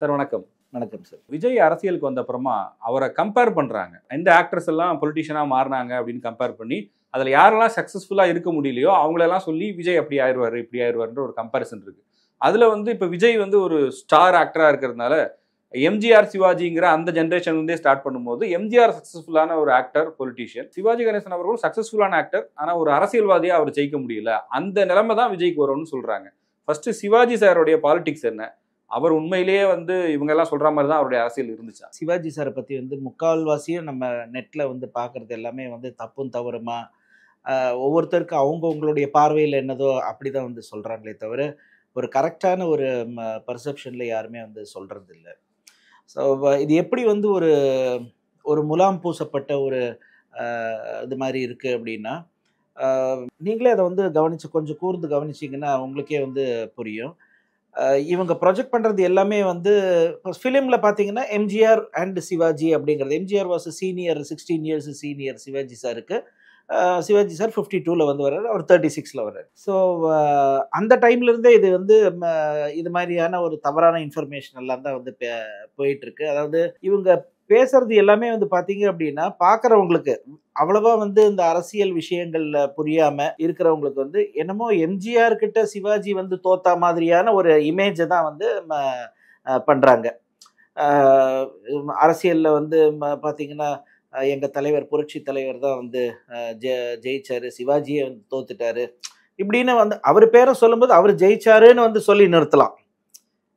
Sir வணக்கம். வணக்கம் sir. Vijay அரசியலுக்கு வந்த அப்புறமா அவரை கம்பேர் பண்றாங்க. எந்த ஆக்டர்ஸ் எல்லாம் பொலிட்டிஷியனா மாறினாங்க அப்படின்னு கம்பேர் பண்ணி அதுல யாரெல்லாம் சக்சஸ்ஃபுல்லா இருக்க முடியலையோ அவங்களெல்லாம் சொல்லி விஜய் அப்படி ஆயிடுவாரு இப்படி ஆயிடுவாருன்ற ஒரு கம்பேரிசன் இருக்கு. அதுல இப்ப விஜய் ஒரு ஸ்டார் ஆக்டரா இருக்கிறதுனால எம்ஜிஆர் சிவாஜிங்கிற அந்த ஜென்ரேஷன் ஸ்டார்ட் பண்ணும்போது எம்ஜிஆர் சக்சஸ்ஃபுல்லான ஒரு ஆக்டர் பொலிட்டிஷியன், சிவாஜி கணேசன் அவர்களும் சக்சஸ்ஃபுல்லான ஆக்டர், ஆனா ஒரு அரசியல்வாதியா அவர் ஜெயிக்க முடியல. அந்த நிலைமை தான் விஜய்க்கு வரும்னு சொல்றாங்க. ஃபர்ஸ்ட் சிவாஜி சாரோடைய பாலிடிக்ஸ் என்ன, அவர் உண்மையிலேயே இவங்க எல்லாம் சொல்ற மாதிரி தான் அவருடைய அரசியல் இருந்துச்சா? சிவாஜி சாரை பத்தி முக்கால்வாசியும் நம்ம நெட்ல பாக்குறது எல்லாமே தப்பும் தவறுமா, ஒவ்வொருத்தருக்கு அவங்களுடைய பார்வையில் என்னதோ அப்படிதான் சொல்றாங்களே தவிர ஒரு கரெக்டான ஒரு பர்செப்ஷன்ல யாருமே சொல்றது இல்லை. ஸோ இது எப்படி ஒரு ஒரு முலாம் பூசப்பட்ட ஒரு இது மாதிரி இருக்கு அப்படின்னா, நீங்களே அதை கவனிச்சு கொஞ்சம் கூர்ந்து கவனிச்சிங்கன்னா உங்களுக்கே புரியும். இவங்க ப்ரொஜெக்ட் பண்ணுறது எல்லாமே ஃபிலிமில் பார்த்தீங்கன்னா எம்ஜிஆர் அண்ட் சிவாஜி அப்படிங்கிறது. MGR was senior, 16 years senior Sivaji சாருக்கு. சிவாஜி சார் 52ல் வர்றாரு, அவர் 36ல் வர்றாரு. ஸோ அந்த டைம்லேருந்தே இது இது மாதிரியான ஒரு தவறான இன்ஃபர்மேஷன் எல்லாம் தான் போயிட்டுருக்கு. அதாவது இவங்க பேசுறது எல்லாமே பார்த்தீங்க அப்படின்னா பார்க்குறவங்களுக்கு அவ்வளவா இந்த அரசியல் விஷயங்கள்ல புரியாம இருக்கிறவங்களுக்கு என்னமோ எம்ஜிஆர் கிட்ட சிவாஜி தோத்தா மாதிரியான ஒரு இமேஜை தான் பண்றாங்க. அரசியல்ல பார்த்தீங்கன்னா எங்க தலைவர் புரட்சி தலைவர் தான் ஜெயிச்சாரு, சிவாஜியே தோத்துட்டாரு இப்படின்னு அவர் பேரை சொல்லும்போது அவர் ஜெயிச்சாருன்னு சொல்லி நிறுத்தலாம்.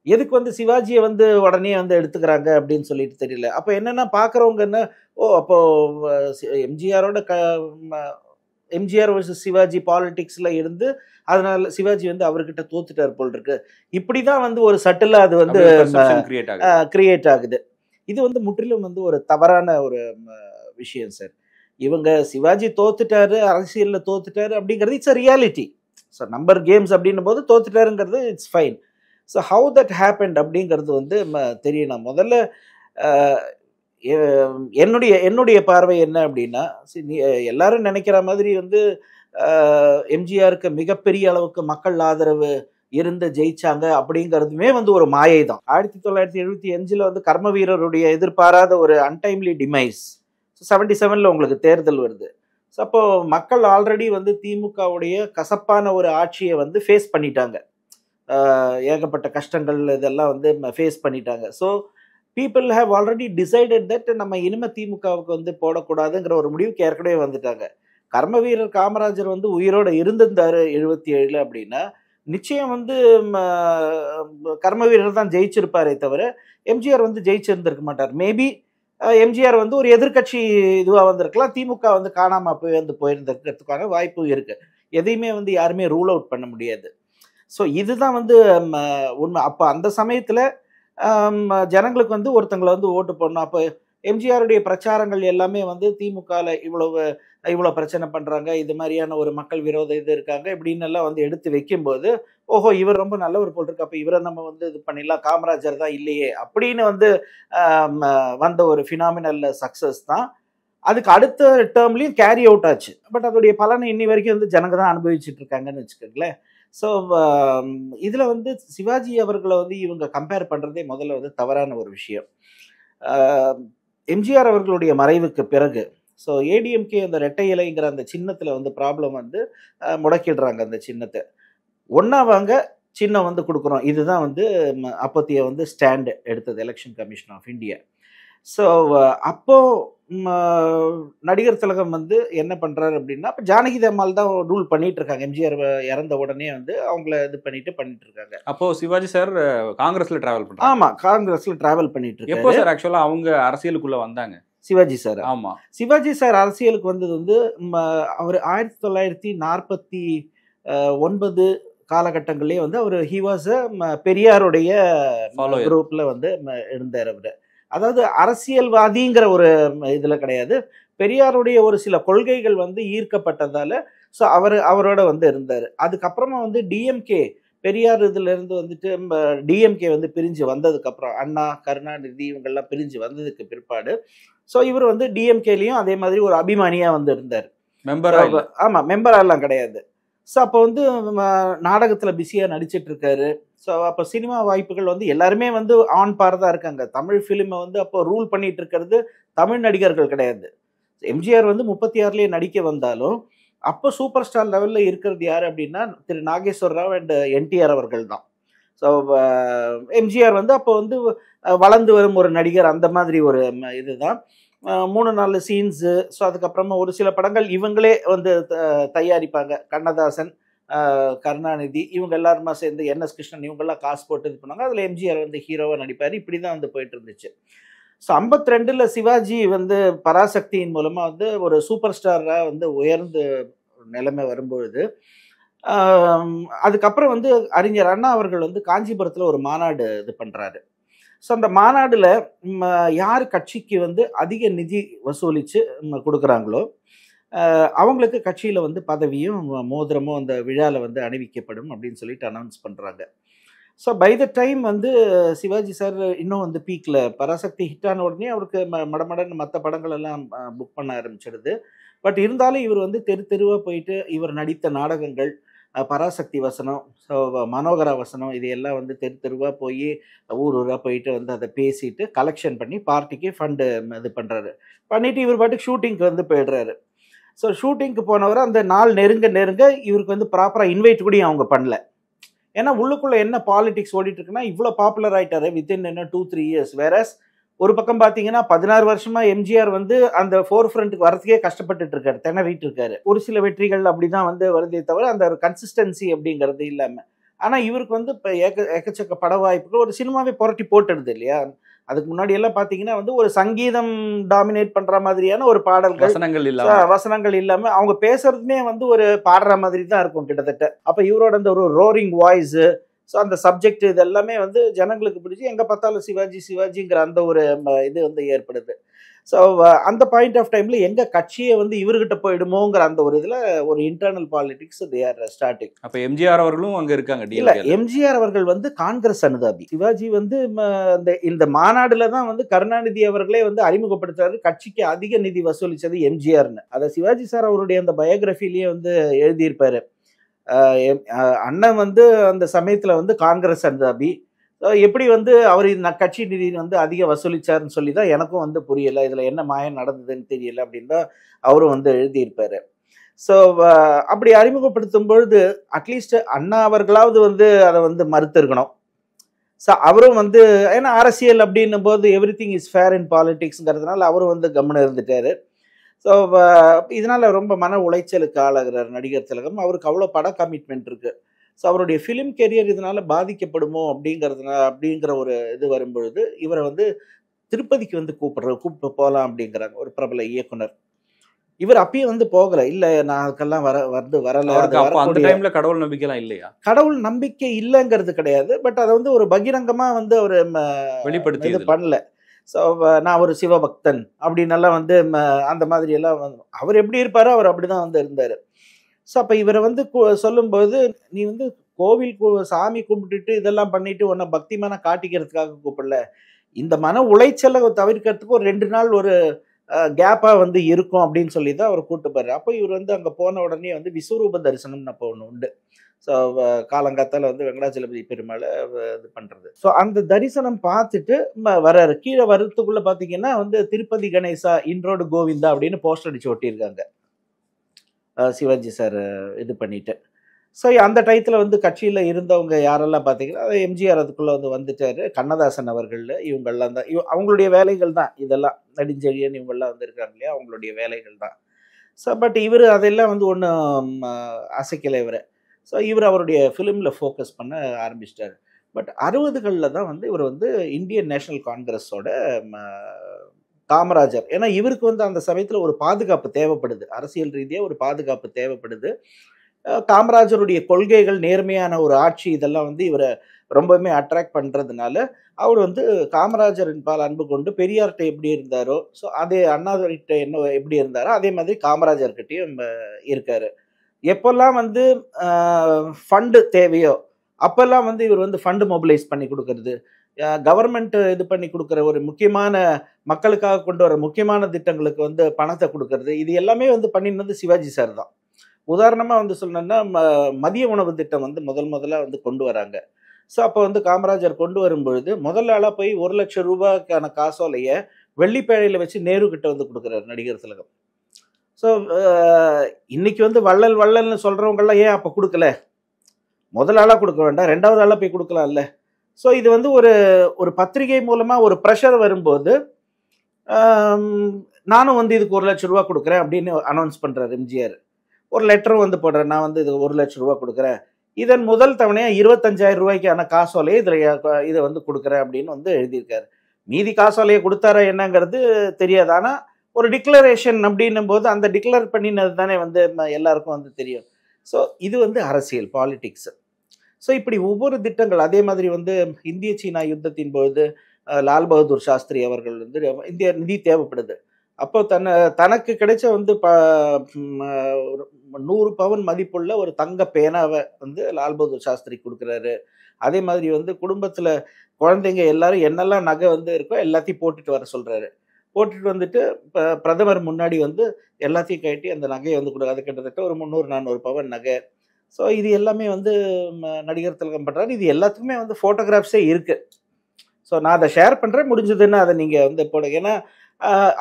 எதுக்கு சிவாஜியை உடனே எடுத்துக்கிறாங்க அப்படின்னு சொல்லிட்டு தெரியல. அப்போ என்னன்னா பார்க்குறவங்க என்ன, அப்போ எம்ஜிஆரோட எம்ஜிஆர் வர்சஸ் சிவாஜி பாலிடிக்ஸ்ல இருந்து அதனால சிவாஜி அவர்கிட்ட தோத்துட்டார் போல் இருக்கு. இப்படிதான் ஒரு சட்டிலா அது கிரியேட் ஆகுது. இது முற்றிலும் ஒரு தவறான ஒரு விஷயம் சார். இவங்க சிவாஜி தோத்துட்டாரு, அரசியல்ல தோத்துட்டாரு அப்படிங்கிறது it's a reality. So number games அப்படின்னும் போது தோத்துட்டாருங்கிறது it's fine. So how that happened அப்படிங்கிறது தெரியணும். முதல்ல என்னுடைய பார்வை என்ன அப்படின்னா, எல்லாரும் நினைக்கிற மாதிரி எம்ஜிஆருக்கு மிகப்பெரிய அளவுக்கு மக்கள் ஆதரவு இருந்து ஜெயிச்சாங்க அப்படிங்கிறதுமே ஒரு மாயை தான். 1975ல் கர்ம வீரருடைய எதிர்பாராத ஒரு அன்டைம்லி டிமைஸ். 77ல் உங்களுக்கு தேர்தல் வருது. ஸோ அப்போ மக்கள் ஆல்ரெடி திமுகவுடைய கசப்பான ஒரு ஆட்சியை ஃபேஸ் பண்ணிட்டாங்க. ஏகப்பட்ட கஷ்டங்கள் இதெல்லாம் ஃபேஸ் பண்ணிட்டாங்க. So people have already decided that நம்ம இனிமே திமுகவுக்கு போடக்கூடாதுங்கிற ஒரு முடிவுக்கு ஏற்கனவே வந்துட்டாங்க. கர்ம வீரர் காமராஜர் உயிரோட இருந்திருந்தாரு 77 அப்படின்னா நிச்சயம் கர்ம வீரர் தான் ஜெயிச்சிருப்பாரே தவிர எம்ஜிஆர் ஜெயிச்சிருந்திருக்க மாட்டார். மேபி எம்ஜிஆர் ஒரு எதிர்கட்சி இதுவாக வந்திருக்கலாம், திமுக காணாம போயிருந்திருக்கிறதுக்கான வாய்ப்பு இருக்கு. எதையுமே யாருமே ரூல் அவுட் பண்ண முடியாது. ஸோ இதுதான் உண்மை. அப்போ அந்த சமயத்தில் ஜனங்களுக்கு ஒருத்தங்களை ஓட்டு போடணும். அப்போ எம்ஜிஆருடைய பிரச்சாரங்கள் எல்லாமே திமுகவில் இவ்வளோ பிரச்சனை பண்ணுறாங்க, இது மாதிரியான ஒரு மக்கள் விரோத இது இருக்காங்க இப்படின்னு எல்லாம் எடுத்து வைக்கும்போது, ஓஹோ இவர் ரொம்ப நல்லவர் போல் இருக்கு, அப்போ இவரை நம்ம இது பண்ணிடலாம், காமராஜர் தான் இல்லையே அப்படின்னு வந்த ஒரு ஃபினாமினல் சக்ஸஸ் தான். அதுக்கு அடுத்த டேர்ம்லையும் கேரி அவுட் ஆச்சு. பட் அதோடைய பலனை இன்னி வரைக்கும் ஜனங்க தான் அனுபவிச்சுட்டு இருக்காங்கன்னு வச்சுக்கோங்களேன். ஸோ இதில் சிவாஜி அவர்களை இவங்க கம்பேர் பண்ணுறதே முதல்ல தவறான ஒரு விஷயம். எம்ஜிஆர் அவர்களுடைய மறைவுக்கு பிறகு ஸோ ஏடிஎம்கே அந்த ரெட்டை இலைங்கிற அந்த சின்னத்தில் ப்ராப்ளம் முடக்கிடுறாங்க. அந்த சின்னத்தை ஒன்றா வாங்க சின்னம் கொடுக்குறோம், இதுதான் அப்போதைய ஸ்டாண்டு எடுத்தது election commission of India. So அப்போ நடிகர் திலகம் என்ன பண்றாரு அப்படின்னா, அப்போ ஜானகி அம்மாள் தான் ரூல் பண்ணிட்டு இருக்காங்க. எம்ஜிஆர் இறந்த உடனே அவங்கள இது பண்ணிட்டு இருக்காங்க. அப்போ சிவாஜி சார் காங்கிரஸ்ல டிராவல் பண்றாங்க. ஆமா, காங்கிரஸ்ல டிராவல் பண்ணிட்டு இருக்காரு. எப்போ சார் ஆக்சுவலா அவங்க அரசியலுக்குள்ள வந்தாங்க சிவாஜி சார்? ஆமா, சிவாஜி சார் அரசியலுக்கு வந்தது அவர் 1949 காலகட்டங்களே அவர் ஹி வாஸ் பெரியாருடைய குரூப்ல இருந்தார். அவர் அதாவது அரசியல்வாதிங்கிற ஒரு இதுல கிடையாது, பெரியாருடைய ஒரு சில கொள்கைகள் ஈர்க்கப்பட்டதால ஸோ அவரோட இருந்தார். அதுக்கப்புறமா டிஎம்கே பெரியார் இதுல இருந்து டிஎம்கே பிரிஞ்சு வந்ததுக்கு அப்புறம் அண்ணா கருணாநிதி இவங்கெல்லாம் பிரிஞ்சு வந்ததுக்கு பிற்பாடு ஸோ இவர் டிஎம்கேலையும் அதே மாதிரி ஒரு அபிமானியா இருந்தார். மெம்பரா? ஆமா, மெம்பரெல்லாம் கிடையாது. ஸோ அப்போ வந்து நாடகத்தில் பிஸியாக நடிச்சிட்டு இருக்காரு. ஸோ அப்போ சினிமா வாய்ப்புகள் வந்து எல்லாருமே வந்து ஆன் பார் தான் இருக்காங்க. தமிழ் ஃபிலிமை வந்து அப்போ ரூல் பண்ணிட்டு இருக்கிறது தமிழ் நடிகர்கள் கிடையாது. எம்ஜிஆர் வந்து 36லயே நடிக்க வந்தாலும் அப்போ சூப்பர் ஸ்டார் லெவலில் இருக்கிறது யார் அப்படின்னா திரு நாகேஸ்வர ராவ் அண்ட் என்டிஆர் அவர்கள் தான். ஸோ எம்ஜிஆர் வந்து அப்போ வந்து வளர்ந்து வரும் ஒரு நடிகர், அந்த மாதிரி ஒரு இதுதான். 3-4 சீன்ஸு. ஸோ அதுக்கப்புறமா ஒரு சில படங்கள் இவங்களே வந்து தயாரிப்பாங்க. கண்ணதாசன், கருணாநிதி இவங்க எல்லாருமா சேர்ந்து, என்எஸ் கிருஷ்ணன் இவங்கெல்லாம் காசு போட்டு இது பண்ணாங்க. அதில் எம்ஜிஆர் வந்து ஹீரோவாக நடிப்பார். இப்படி தான் வந்து போயிட்டு இருந்துச்சு. ஸோ 52ல் சிவாஜி வந்து பராசக்தியின் மூலமாக வந்து ஒரு சூப்பர் ஸ்டாராக வந்து உயர்ந்து நிலைமை வரும்பொழுது, அதுக்கப்புறம் வந்து அறிஞர் அண்ணா அவர்கள் வந்து காஞ்சிபுரத்தில் ஒரு மாநாடு இது பண்ணுறாரு. ஸோ அந்த மாநாடில் யார் கட்சிக்கு வந்து அதிக நிதி வசூலித்து கொடுக்குறாங்களோ அவங்களுக்கு கட்சியில் வந்து பதவியும் மோதிரமும் அந்த விழாவில் வந்து அணிவிக்கப்படும் அப்படின்னு சொல்லிட்டு அனௌன்ஸ் பண்ணுறாங்க. ஸோ பை த டைம் வந்து சிவாஜி சார் இன்னும் வந்து பீக்கில், பராசக்தி ஹிட் ஆன உடனே அவருக்கு மடமடன்னு மற்ற படங்கள் எல்லாம் புக் பண்ண ஆரம்பிச்சிடுது. பட் இருந்தாலும் இவர் வந்து தெருவாக போயிட்டு இவர் நடித்த நாடகங்கள், பராசக்தி வசனம், ஸோ மனோகரா வசனம், இதையெல்லாம் வந்து தெருவாக போய் ஊராக போயிட்டு வந்து அதை பேசிட்டு கலெக்ஷன் பண்ணி பார்ட்டிக்கு ஃபண்டு இது பண்ணுறாரு. பண்ணிவிட்டு இவர் பாட்டுக்கு ஷூட்டிங்க்கு வந்து போயிடுறாரு. ஸோ ஷூட்டிங்க்கு போனவர் அந்த நாள் நெருங்க இவருக்கு வந்து ப்ராப்பராக இன்வைட் கூட அவங்க பண்ணல. ஏன்னா உள்ளுக்குள்ளே என்ன பாலிடிக்ஸ் ஓடிட்டு இருக்குன்னா, இவ்வளோ பாப்புலர் ஆகிட்டாரு வித்தின் 2-3 இயர்ஸ். வேறஸ் ஒரு பக்கம் பார்த்தீங்கன்னா 16 வருஷமா எம்ஜிஆர் வந்து அந்த ஃபோர் ஃப்ரண்ட்டுக்கு வரதுக்கே கஷ்டப்பட்டுட்டு இருக்காரு, திணறிட்டு இருக்காரு. ஒரு சில வெற்றிகள் அப்படிதான் வந்து வருதே தவிர அந்த ஒரு கன்சிஸ்டன்சி அப்படிங்கிறது இல்லாமல். ஆனால் இவருக்கு வந்து இப்போ எக்கச்சக்க பட வாய்ப்புகள், ஒரு சினிமாவே புரட்டி போட்டுடுது இல்லையா. அதுக்கு முன்னாடி எல்லாம் பார்த்தீங்கன்னா வந்து ஒரு சங்கீதம் டாமினேட் பண்ணுற மாதிரியான ஒரு பாடல்கள், வசனங்கள் இல்லாமல் அவங்க பேசுறதுமே வந்து ஒரு பாடுற மாதிரி தான் இருக்கும் கிட்டத்தட்ட. அப்போ இவரோட அந்த ஒரு ரோரிங் வாய்ஸு, ஸோ அந்த சப்ஜெக்ட் இது எல்லாமே வந்து ஜனங்களுக்கு பிடிச்சி எங்கே பார்த்தாலும் சிவாஜிங்கிற அந்த ஒரு இது வந்து ஏற்படுது. ஸோ அந்த பாயிண்ட் ஆஃப் டைமில் எங்கள் கட்சியை வந்து இவர்கிட்ட போயிடுமோங்கிற அந்த ஒரு இதில் ஒரு internal politics they are starting. அப்போ எம்ஜிஆர் அவர்களும் அங்கே இருக்காங்க. இல்லை, எம்ஜிஆர் அவர்கள் வந்து காங்கிரஸ் அனுதாபி. சிவாஜி வந்து இந்த மாநாடுல தான் வந்து கருணாநிதி அவர்களே வந்து அறிமுகப்படுத்துறாரு, கட்சிக்கு அதிக நிதி வசூலிச்சது எம்ஜிஆர்னு. அதை சிவாஜி சார் அவருடைய அந்த பயோகிராஃபிலேயே வந்து எழுதியிருப்பாரு. அண்ணன் வந்து அந்த சமயத்தில் வந்து காங்கிரஸ் அனுதாபி, எப்படி வந்து அவர் கட்சி நிதி வந்து அதிக வசூலிச்சாருன்னு சொல்லி தான் எனக்கும் வந்து புரியலை, இதில் என்ன மாயம் நடந்ததுன்னு தெரியல அப்படின்னு தான் அவரும் வந்து எழுதியிருப்பாரு. ஸோ அப்படி அறிமுகப்படுத்தும் பொழுது அட்லீஸ்ட் அண்ணா அவர்களாவது வந்து அதை வந்து மறுத்திருக்கணும். ஸோ அவரும் வந்து, ஏன்னா அரசியல் அப்படின்னும் போது everything is fair in பாலிடிக்ஸ்ங்கிறதுனால அவரும் வந்து கம்முன்னு இருந்துட்டாரு. ஸோ இதனால் ரொம்ப மன உளைச்சலுக்கு ஆளாகிறார் நடிகர் திலகம். அவருக்கு அவ்வளோ பட கமிட்மெண்ட் இருக்குது. ஸோ அவருடைய ஃபிலிம் கெரியர் இதனால் பாதிக்கப்படுமோ அப்படிங்கிற ஒரு இது வரும்பொழுது இவரை வந்து திருப்பதிக்கு வந்து கூப்பிட்டு போகலாம் அப்படிங்கிறாங்க ஒரு பிரபல இயக்குனர். இவர் அப்பயும் வந்து போகலை. இல்லை, நான் அதுக்கெல்லாம் வரல. அந்த டைம்ல கடவுள் நம்பிக்கைலாம் இல்லையா? கடவுள் நம்பிக்கை இல்லைங்கிறது கிடையாது. பட் அதை வந்து ஒரு பகிரங்கமாக வந்து அவர் வெளிப்படுத்தி இது பண்ணல. ஸோ நான் ஒரு சிவபக்தன் அப்படின்னெல்லாம் வந்து அந்த மாதிரி எல்லாம் அவர் எப்படி இருப்பாரோ அவர் அப்படி தான் வந்து இருந்தார். ஸோ அப்போ இவரை வந்து சொல்லும்போது, நீ வந்து கோவில் சாமி கும்பிட்டுட்டு இதெல்லாம் பண்ணிட்டு உன்னை பக்திமான காட்டிக்கிறதுக்காக கூப்பிடல, இந்த மன உளைச்சலை தவிர்க்கிறதுக்கு ஒரு 2 நாள் ஒரு கேப்பாக வந்து இருக்கும் அப்படின்னு சொல்லி தான் அவர் கூப்பிட்டு போறாரு. அப்போ இவர் வந்து அங்கே போன உடனே வந்து விஸ்வரூப தரிசனம்னு அப்போ ஒன்று உண்டு. ஸோ காலங்காத்தால் வந்து வெங்கடாச்சலபதி பெருமாளை இது பண்ணுறது. ஸோ அந்த தரிசனம் பார்த்துட்டு வர்றாரு. கீழே வர்றதுக்குள்ளே பார்த்தீங்கன்னா வந்து திருப்பதி கணேசா இன்றோடு கோவிந்தா அப்படின்னு போஸ்டர் அடிச்சு ஒட்டியிருக்காங்க சிவாஜி சார் இது பண்ணிட்டு. ஸோ அந்த டயத்தில் வந்து கட்சியில் இருந்தவங்க யாரெல்லாம் பார்த்தீங்கன்னா எம்ஜிஆர் அதுக்குள்ளே வந்து வந்துட்டார். கண்ணதாசன் அவர்கள் இவங்கெல்லாம் தான் அவங்களுடைய வேலைகள் தான் இதெல்லாம். நெடுஞ்செழியன் இவங்கெல்லாம் வந்து இருக்காங்க இல்லையா, அவங்களுடைய வேலைகள் தான். ஸோ பட் இவர் அதெல்லாம் வந்து ஒன்றும் அசைக்கலை இவரை. ஸோ இவர் அவருடைய ஃபிலிமில் ஃபோக்கஸ் பண்ண ஆரம்பிச்சிட்டார். பட் 60களில் தான் வந்து இவர் வந்து இந்தியன் நேஷனல் காங்கிரஸோட காமராஜர், ஏன்னா இவருக்கு வந்து அந்த சமயத்தில் ஒரு பாதுகாப்பு தேவைப்படுது, அரசியல் ரீதியாக ஒரு பாதுகாப்பு தேவைப்படுது. காமராஜருடைய கொள்கைகள், நேர்மையான ஒரு ஆட்சி, இதெல்லாம் வந்து இவரை ரொம்பவுமே அட்ராக்ட் பண்ணுறதுனால அவர் வந்து காமராஜரின் பால் அன்பு கொண்டு பெரியார்கிட்ட எப்படி இருந்தாரோ, ஸோ அதே அண்ணாதுரைகிட்ட என்ன எப்படி இருந்தாரோ அதே மாதிரி காமராஜர்கிட்டையும் இருக்கார். எப்பெல்லாம் வந்து ஃபண்டு தேவையோ அப்போல்லாம் வந்து இவர் வந்து ஃபண்டு மொபிலைஸ் பண்ணி கொடுக்கறது, கவர்மெண்ட் இது பண்ணி கொடுக்குற ஒரு முக்கியமான மக்களுக்காக கொண்டு வர முக்கியமான திட்டங்களுக்கு வந்து பணத்தை கொடுக்கறது, இது எல்லாமே வந்து பண்ணினது சிவாஜி சார் தான். உதாரணமாக வந்து சொல்லணும்னா மதிய உணவு திட்டம் வந்து முதல்ல வந்து கொண்டு வராங்க. ஸோ அப்போ வந்து காமராஜர் கொண்டு வரும்பொழுது முதல் ஆளாக போய் 1,00,000 ரூபாய்க்கான காசோலையை வெள்ளிப்பேழையில் வச்சு நேரு கிட்ட வந்து கொடுக்குறாரு நடிகர் திலகம். ஸோ இன்னைக்கு வந்து வள்ளல்னு சொல்கிறவங்கெல்லாம் ஏன் அப்போ கொடுக்கல? முதல் ஆளாக கொடுக்க வேண்டாம், 2வது ஆளாக போய் கொடுக்கலாம்ல. ஸோ இது வந்து ஒரு பத்திரிகை மூலமாக ஒரு ப்ரெஷர் வரும்போது நானும் வந்து இதுக்கு 1,00,000 ரூபா கொடுக்குறேன் அப்படின்னு அனௌன்ஸ் பண்ணுறாரு எம்ஜிஆர். ஒரு லெட்டரும் வந்து போடுறேன், நான் வந்து இது 1,00,000 ரூபா கொடுக்குறேன், இதன் முதல் தவணையாக 25,000 ரூபாய்க்கான காசோலையை இதை வந்து கொடுக்குறேன் அப்படின்னு வந்து எழுதியிருக்காரு. மீதி காசோலையை கொடுத்தாரா என்னங்கிறது தெரியாது. ஆனால் ஒரு டிக்ளரேஷன் அப்படின்னும் போது அந்த டிக்ளேர் பண்ணினது தானே வந்து எல்லாருக்கும் வந்து தெரியும். ஸோ இது வந்து அரசியல், பாலிடிக்ஸ். ஸோ இப்படி ஒவ்வொரு திட்டங்கள், அதே மாதிரி வந்து இந்திய சீனா யுத்தத்தின் பொழுது லால் பகதூர் சாஸ்திரி அவர்கள் வந்து இந்திய நிதி தேவைப்படுது. அப்போ தனக்கு கிடைச்ச வந்து 100 பவுன் மதிப்புள்ள ஒரு தங்க பேனாவை வந்து லால் பகதூர் சாஸ்திரி கொடுக்குறாரு. அதே மாதிரி வந்து குடும்பத்தில் குழந்தைங்க எல்லாரும் என்னெல்லாம் நகை வந்து இருக்கோ எல்லாத்தையும் போட்டுட்டு வர சொல்கிறாரு. போட்டுட்டு வந்துட்டு இப்போ பிரதமர் முன்னாடி வந்து எல்லாத்தையும் கட்டி அந்த நகையை வந்து கொடுக்குறது. அது கிட்டத்தட்ட ஒரு 300-400 பவன் நகை. ஸோ இது எல்லாமே வந்து நடிகர் திலகம் பண்ணுறாரு. இது எல்லாத்துக்குமே வந்து ஃபோட்டோகிராஃப்ஸே இருக்குது. ஸோ நான் அதை ஷேர் பண்ணுறேன், முடிஞ்சதுன்னு அதை நீங்கள் வந்து போடுங்க. ஏன்னா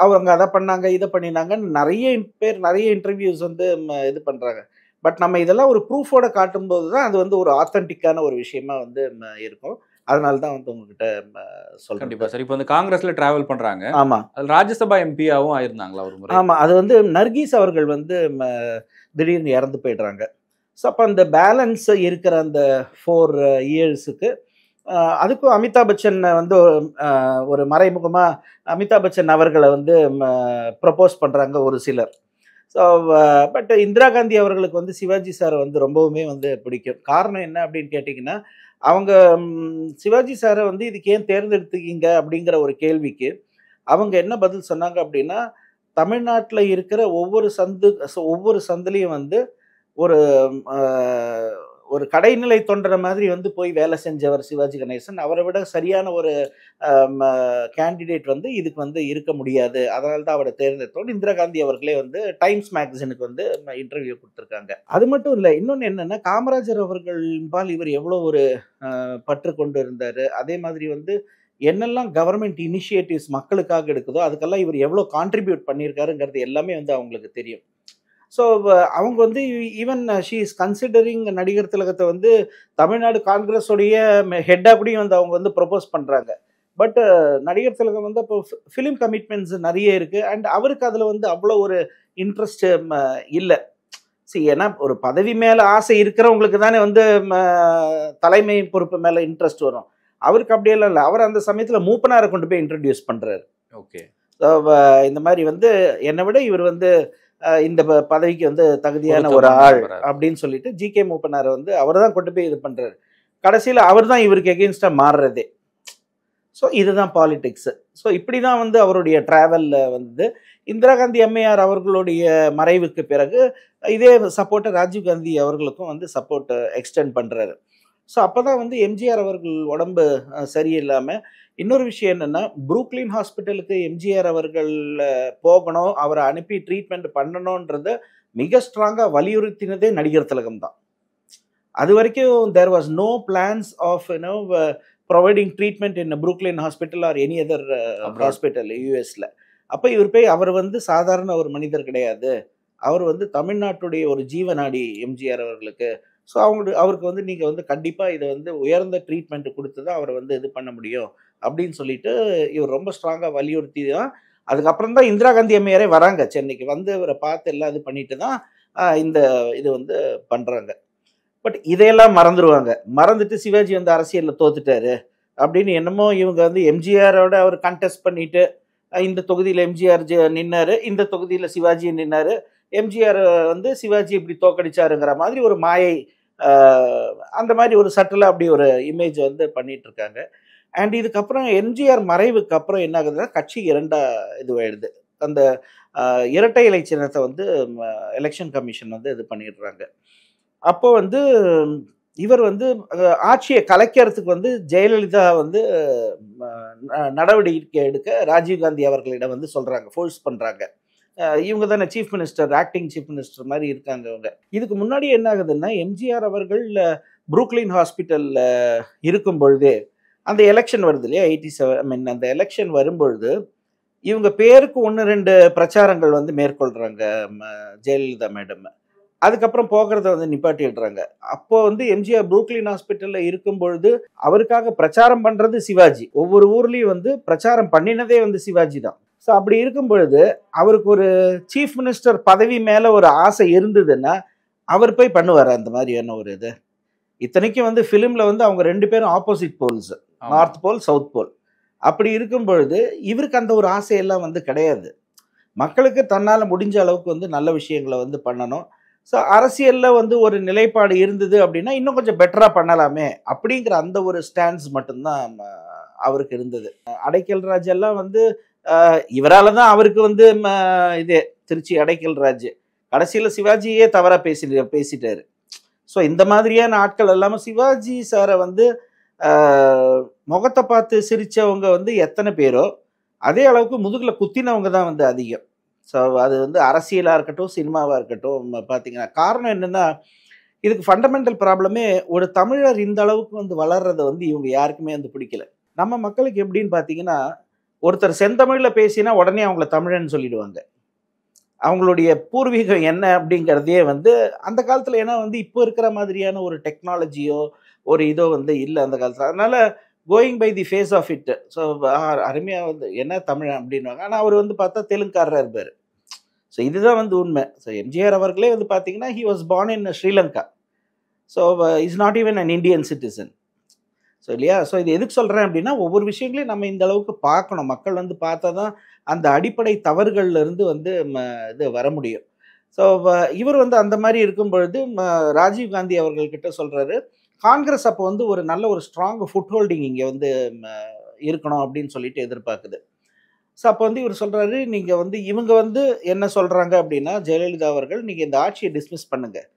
அவங்க அதை பண்ணாங்க, இதை பண்ணினாங்கன்னு நிறைய இன்டர்வியூஸ் வந்து இது பண்ணுறாங்க. பட் நம்ம இதெல்லாம் ஒரு ப்ரூஃபோட காட்டும்போது தான் அது வந்து ஒரு ஆத்தென்டிக்கான ஒரு விஷயமா வந்து இருக்கும். அதனால தான் வந்து உங்ககிட்ட சொல்றேன். கண்டிப்பா சார். இப்போ வந்து காங்கிரஸ்ல டிராவல் பண்றாங்க. ஆமா, அது ராஜ்யசபா எம்பியாவும் ஆயிருந்தாங்களா ஒரு முறை? ஆமா. அது வந்து நர்கீஸ் அவர்கள் வந்து திடீர்னு இறந்து போயிடுறாங்க. ஸோ அப்போ அந்த பேலன்ஸ் இருக்கிற அந்த 4 இயர்ஸுக்கு அதுக்கும் அமிதாப் பச்சன் வந்து ஒரு மறைமுகமாக அமிதாப் பச்சன் அவர்களை வந்து ப்ரப்போஸ் பண்ணுறாங்க ஒரு சிலர். ஸோ பட் இந்திரா காந்தி அவர்களுக்கு வந்து சிவாஜி சார் வந்து ரொம்பவுமே வந்து பிடிக்கும். காரணம் என்ன அப்படின்னு கேட்டிங்கன்னா, அவங்க சிவாஜி சாரை வந்து இதுக்கு ஏன் தேர்ந்தெடுத்துக்கிங்க அப்படிங்கிற ஒரு கேள்விக்கு அவங்க என்ன பதில் சொன்னாங்க அப்படின்னா, தமிழ்நாட்டில் இருக்கிற ஒவ்வொரு சந்துலையும் வந்து ஒரு கடைநிலை தொண்டர மாதிரி வந்து போய் வேலை செஞ்சவர் சிவாஜி கணேசன். அவரை விட சரியான ஒரு கேண்டிடேட் வந்து இதுக்கு வந்து இருக்க முடியாது, அதனால தான் அவரை தேர்ந்தெடுத்தோம். இந்திரா காந்தி அவர்களே வந்து டைம்ஸ் மேகசினுக்கு வந்து இன்டர்வியூ கொடுத்துருக்காங்க. அது மட்டும் இல்லை, இன்னொன்று என்னென்னா, காமராஜர் அவர்கள்பால் இவர் எவ்வளோ ஒரு பற்று கொண்டு இருந்தார். அதே மாதிரி வந்து என்னெல்லாம் கவர்மெண்ட் இனிஷியேட்டிவ்ஸ் மக்களுக்காக எடுக்குதோ அதுக்கெல்லாம் இவர் எவ்வளோ கான்ட்ரிபியூட் பண்ணியிருக்காருங்கிறது எல்லாமே வந்து அவங்களுக்கு தெரியும். ஸோ அவங்க வந்து ஈவன் ஷீ இஸ் கன்சிடரிங் நடிகர் திலகத்தை வந்து தமிழ்நாடு காங்கிரஸோடைய ஹெட்டாக கூடயும் வந்து அவங்க வந்து ப்ரொபோஸ் பண்ணுறாங்க. பட் நடிகர் திலகம் வந்து அப்போ ஃபிலிம் கமிட்மெண்ட்ஸ் நிறைய இருக்குது. அண்ட் அவருக்கு அதில் வந்து அவ்வளோ ஒரு இன்ட்ரெஸ்ட் இல்லை. சரி, ஏன்னா ஒரு பதவி மேலே ஆசை இருக்கிறவங்களுக்கு தானே வந்து தலைமை பொறுப்பு மேலே இன்ட்ரெஸ்ட் வரும். அவருக்கு அப்படியெல்லாம் இல்லை. அவர் அந்த சமயத்தில் மூப்பனாரை கொண்டு போய் இன்ட்ரடியூஸ் பண்ணுறாரு. ஓகே, இந்த மாதிரி வந்து என்னை விட இவர் வந்து இந்த பதவிக்கு வந்து தகுதியான ஒரு ஆள் அப்படின்னு சொல்லிட்டு ஜி.கே. மூப்பனாரை வந்து அவர் தான் கொண்டு போய் இது பண்ணுறாரு. கடைசியில் அவர் தான் இவருக்கு எகெயின்ஸ்டாக மாறுறதே. ஸோ இதுதான் பாலிடிக்ஸ். ஸோ இப்படி தான் வந்து அவருடைய ட்ராவலில் வந்து இந்திரா காந்தி அம்மையார் அவர்களுடைய மறைவுக்கு பிறகு இதே சப்போர்ட்டை ராஜீவ்காந்தி அவர்களுக்கும் வந்து சப்போர்ட் எக்ஸ்டெண்ட் பண்ணுறாரு. ஸோ அப்போ தான் வந்து எம்ஜிஆர் அவர்கள் உடம்பு சரியில்லாமல், இன்னொரு விஷயம் என்னென்னா, புரூக்லின் ஹாஸ்பிட்டலுக்கு எம்ஜிஆர் அவர்கள் போகணும், அவரை அனுப்பி ட்ரீட்மெண்ட் பண்ணணுன்றத மிக ஸ்ட்ராங்காக வலியுறுத்தினதே நடிகர் திலகம் தான். அது வரைக்கும் there was no plans of providing treatment in Brooklyn hospital or any other hospital யூஎஸில். அப்போ அவர் வந்து சாதாரண ஒரு மனிதர் கிடையாது, அவர் வந்து தமிழ்நாட்டுடைய ஒரு ஜீவநாடி எம்ஜிஆர் அவர்களுக்கு. ஸோ அவருக்கு வந்து நீங்கள் வந்து கண்டிப்பாக இதை வந்து உயர்ந்த ட்ரீட்மெண்ட் கொடுத்து தான் அவரை வந்து இது பண்ண முடியும் அப்படின்னு சொல்லிட்டு இவர் ரொம்ப ஸ்ட்ராங்காக வலியுறுத்தி தான் அதுக்கப்புறம் தான் இந்திரா காந்தி அம்மையாரே வராங்க சென்னைக்கு. வந்து இவரை பார்த்து எல்லாம் இது பண்ணிட்டு தான் இது வந்து பண்ணுறாங்க. பட் இதையெல்லாம் மறந்துட்டு சிவாஜி வந்து அரசியலில் தோத்துட்டாரு அப்படின்னு என்னமோ இவங்க வந்து எம்ஜிஆரோட அவர் கண்டெஸ்ட் பண்ணிட்டு, இந்த தொகுதியில் எம்ஜிஆர் நின்னாரு, இந்த தொகுதியில் சிவாஜி நின்னாரு, எம்ஜிஆர் வந்து சிவாஜி இப்படி தோக்கடிச்சாருங்கிற மாதிரி ஒரு மாயை, அந்த மாதிரி ஒரு சட்டிலாக அப்படி ஒரு இமேஜ் வந்து பண்ணிட்டு இருக்காங்க. அண்ட் இதுக்கப்புறம் எம்ஜிஆர் மறைவுக்கு அப்புறம் என்ன ஆகுதுன்னா, கட்சி 2 இதுவாயிடுது. அந்த இரட்டை இலை சின்னத்தை வந்து எலெக்ஷன் கமிஷன் வந்து இது பண்ணிடுறாங்க. அப்போ வந்து இவர் வந்து ஆட்சியை கலைக்கிறதுக்கு வந்து ஜெயலலிதா வந்து நடவடிக்கை எடுக்க ராஜீவ்காந்தி அவர்களிடம் வந்து சொல்கிறாங்க, ஃபோர்ஸ் பண்ணுறாங்க. இவங்க தானே chief minister, acting chief minister மாதிரி இருக்காங்க அவங்க. இதுக்கு முன்னாடி என்ன ஆகுதுன்னா, எம்ஜிஆர் அவர்கள் புரூக்லின் ஹாஸ்பிட்டலில் இருக்கும் பொழுதே அந்த எலெக்ஷன் வருது இல்லையா, 87 ஐ மீன் அந்த எலெக்ஷன் வரும்பொழுது இவங்க பேருக்கு 1-2 பிரச்சாரங்கள் வந்து மேற்கொள்கிறாங்க ஜெயலலிதா மேடம். அதுக்கப்புறம் போகிறத வந்து நிப்பாட்டிடுறாங்க. அப்போ வந்து எம்ஜிஆர் புரூக்லின் ஹாஸ்பிட்டலில் இருக்கும் பொழுது அவருக்காக பிரச்சாரம் பண்ணுறது சிவாஜி. ஒவ்வொரு ஊர்லேயும் வந்து பிரச்சாரம் பண்ணினதே வந்து சிவாஜி தான். ஸோ அப்படி இருக்கும் பொழுது அவருக்கு ஒரு சீஃப் மினிஸ்டர் பதவி மேலே ஒரு ஆசை இருந்ததுன்னா அவர் போய் பண்ணுவார் அந்த மாதிரியான ஒரு இது. இத்தனைக்கும் வந்து ஃபிலிமில் வந்து அவங்க 2 பேரும் opposite poles, north pole south pole. அப்படி இருக்கும் பொழுது இவருக்கு அந்த ஒரு ஆசையெல்லாம் வந்து கிடையாது. மக்களுக்கு தன்னால் முடிஞ்ச அளவுக்கு வந்து நல்ல விஷயங்களை வந்து பண்ணணும். ஸோ அரசியலில் வந்து ஒரு நிலைப்பாடு இருந்தது அப்படின்னா இன்னும் கொஞ்சம் பெட்டராக பண்ணலாமே அப்படிங்கிற அந்த ஒரு ஸ்டாண்ட்ஸ் மட்டும்தான் அவருக்கு இருந்தது. அடைக்கல் ராஜ் எல்லாம் வந்து இவரால் தான் அவருக்கு வந்து இது திருச்சி அடைக்கல் ராஜ் கடைசியில் சிவாஜியே தவறாக பேசிட்டாரு. ஸோ இந்த மாதிரியான ஆட்கள் எல்லாமே சிவாஜி சாரை வந்து முகத்தை பார்த்து சிரித்தவங்க வந்து எத்தனை பேரோ அதே அளவுக்கு முதுகில் குத்தினவங்க தான் வந்து அதிகம். ஸோ அது வந்து அரசியலாக இருக்கட்டும் சினிமாவாக இருக்கட்டும் பார்த்தீங்கன்னா காரணம் என்னென்னா, இதுக்கு ஃபண்டமெண்டல் ப்ராப்ளமே ஒரு தமிழர் இந்த அளவுக்கு வந்து வளர்றதை வந்து இவங்க யாருக்குமே வந்து பிடிக்கல. நம்ம மக்களுக்கு எப்படின்னு பார்த்தீங்கன்னா, ஒருத்தர் செந்தமிழில் பேசினா உடனே அவங்கள தமிழன்னு சொல்லிடுவாங்க. அவங்களுடைய பூர்வீகம் என்ன அப்படிங்கிறதையே வந்து அந்த காலத்தில், ஏன்னா வந்து இப்போ இருக்கிற மாதிரியான ஒரு டெக்னாலஜியோ ஒரு இதோ வந்து இல்லை அந்த காலத்தில். அதனால going by the face of it. So அருமையாக வந்து என்ன தமிழ் அப்படின்வாங்க. ஆனால் அவர் வந்து பார்த்தா தெலுங்குக்காரராக இருப்பார். ஸோ இதுதான் வந்து உண்மை. ஸோ எம்ஜிஆர் அவர்களே வந்து பார்த்தீங்கன்னா he was born in Sri Lanka. So is not even an Indian citizen. So இல்லையா? ஸோ இது எதுக்கு சொல்கிறேன் அப்படின்னா, ஒவ்வொரு விஷயங்களையும் நம்ம இந்த அளவுக்கு பார்க்கணும். மக்கள் வந்து பார்த்தா தான் அந்த அடிப்படை தவறுகள்லேருந்து வந்து இது வர முடியும். ஸோ இவர் வந்து அந்த மாதிரி இருக்கும் பொழுது ராஜீவ் காந்தி அவர்கள்கிட்ட சொல்கிறாரு, காங்கிரஸ் அப்போ வந்து ஒரு நல்ல ஒரு ஸ்ட்ராங் ஃபுட் ஹோல்டிங் இங்கே வந்து இருக்கணும் அப்படின்னு சொல்லிட்டு எதிர்பார்க்குது. ஸோ அப்போ வந்து இவர் சொல்கிறாரு, நீங்கள் வந்து இவங்க வந்து என்ன சொல்கிறாங்க அப்படின்னா, ஜெயலலிதா அவர்கள் நீங்கள் இந்த ஆட்சியை டிஸ்மிஸ் பண்ணுங்கள்,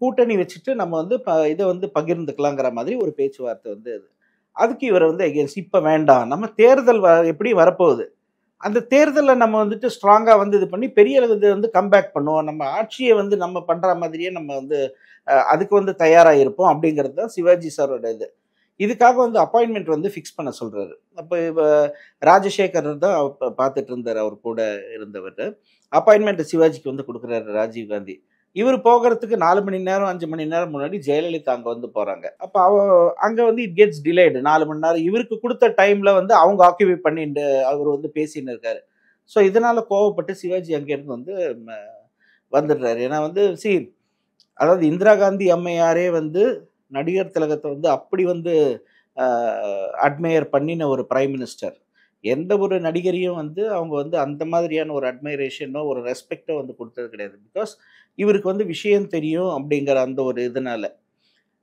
கூட்டணி வச்சுட்டு நம்ம வந்து இதை வந்து பகிர்ந்துக்கலாங்கிற மாதிரி ஒரு பேச்சுவார்த்தை வந்து அதுக்கு இவர் வந்து எகென்ஸ்ட். இப்போ வேண்டாம், நம்ம தேர்தல் எப்படி வரப்போகுது, அந்த தேர்தலில் நம்ம வந்துட்டு ஸ்ட்ராங்காக வந்து இது பண்ணி பெரிய அளவு வந்து கம்பேக் பண்ணுவோம், நம்ம ஆட்சியை வந்து நம்ம பண்ணுற மாதிரியே நம்ம வந்து அதுக்கு வந்து தயாராக இருப்போம் அப்படிங்கிறது தான் சிவாஜி சாரோட இது. இதுக்காக வந்து அப்பாயின்மெண்ட் வந்து ஃபிக்ஸ் பண்ண சொல்கிறாரு. அப்போ ராஜசேகர் தான் பார்த்துட்டு இருந்தார், அவர் கூட இருந்தவர். அப்பாயின்மெண்ட் சிவாஜிக்கு வந்து கொடுக்குறாரு ராஜீவ் காந்தி. இவர் போகிறதுக்கு 4 மணி நேரம் 5 மணி நேரம் முன்னாடி ஜெயலலிதா அங்கே வந்து போகிறாங்க. அப்போ அங்கே வந்து இட் கெட்ஸ் டிலேடு 4 மணி நேரம். இவருக்கு கொடுத்த டைமில் வந்து அவங்க ஆக்கியூபை பண்ணிட்டு அவர் வந்து பேசின்னு இருக்காரு. ஸோ இதனால் கோவப்பட்டு சிவாஜி அங்கேருந்து வந்து வந்துடுறாரு. ஏன்னா வந்து அதாவது இந்திரா காந்தி அம்மையாரே வந்து நடிகர் திலகத்தை வந்து அப்படி வந்து அட்மையர் பண்ணின ஒரு பிரைம் மினிஸ்டர். எந்த ஒரு நடிகரையும் வந்து அவங்க வந்து அந்த மாதிரியான ஒரு அட்மைரேஷனோ ஒரு ரெஸ்பெக்டோ வந்து கொடுத்தது கிடையாது. பிகாஸ் இவருக்கு வந்து விஷயம் தெரியும் அப்படிங்கிற அந்த ஒரு இதனால.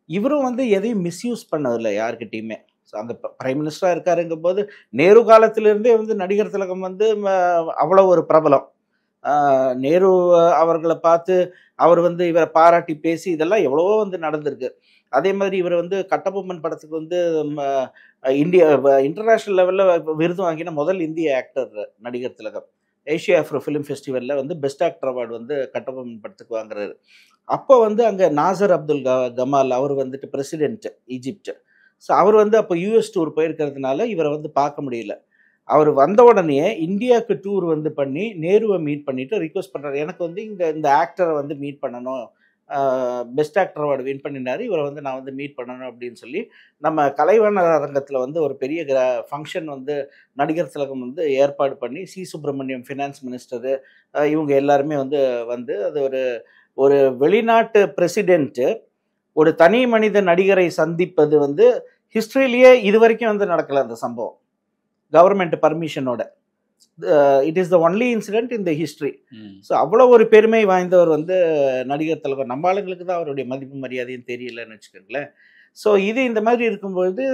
இவரும் வந்து எதையும் மிஸ்யூஸ் பண்ணதில்லை யார்கிட்டையுமே. ஸோ அந்த பிரைம் மினிஸ்டராக இருக்காருங்கும் போது நேரு காலத்திலிருந்தே வந்து நடிகர் திலகம் வந்து அவ்வளோ ஒரு பிரபலம். நேரு அவர்களை பார்த்து அவர் வந்து இவரை பாராட்டி பேசி இதெல்லாம் எவ்வளவோ வந்து நடந்திருக்கு. அதே மாதிரி இவர் வந்து கட்டபொம்மன் படத்துக்கு வந்து இன்டர்நேஷ்னல் லெவலில் விருது வாங்கின முதல் இந்திய ஆக்டர் நடிகர் திலகம். ஏஷியா ஆஃப்ரோ ஃபிலிம் ஃபெஸ்டிவலில் வந்து பெஸ்ட் ஆக்டர் அவார்டு வந்து கட்டபொம்மன் படத்துக்கு வாங்குறாரு. அப்போ வந்து அங்கே நாசர் அப்துல் கமால் அவர் வந்துட்டு பிரசிடென்ட் ஈஜிப்ட். ஸோ அவர் வந்து அப்போ யூஎஸ் டூர் போயிருக்கிறதுனால இவரை வந்து பார்க்க முடியல. அவர் வந்த உடனே இந்தியாவுக்கு டூர் வந்து பண்ணி நேருவை மீட் பண்ணிவிட்டு ரிக்வெஸ்ட் பண்ணுறாரு, எனக்கு வந்து இந்த ஆக்டரை வந்து மீட் பண்ணணும், பெஸ்ட் ஆக்டர் அவார்டு வின் பண்ணினார், இவரை வந்து நான் வந்து மீட் பண்ணணும் அப்படின்னு சொல்லி நம்ம கலைவாணர் அரங்கத்தில் வந்து ஒரு பெரிய ஃபங்க்ஷன் வந்து நடிகர் திலகம் வந்து ஏற்பாடு பண்ணி சுப்பிரமணியம் ஃபினான்ஸ் மினிஸ்டரு இவங்க எல்லாருமே வந்து அது ஒரு வெளிநாட்டு பிரசிடென்ட்டு ஒரு தனி மனித நடிகரை சந்திப்பது வந்து ஹிஸ்ட்ரியிலேயே இது வரைக்கும் வந்து நடக்கலை அந்த சம்பவம் கவர்மெண்ட் பர்மிஷனோட. It is the only incident in the history. So அவ்வளோ ஒரு பெருமை வாய்ந்தவர் வந்து நடிகர் திலகம். நம்ம ஆளுங்களுக்கு தான் அவருடைய மதிப்பு மரியாதையும் தெரியலன்னு வச்சுக்கோங்களேன். ஸோ இது இந்த மாதிரி இருக்கும்பொழுது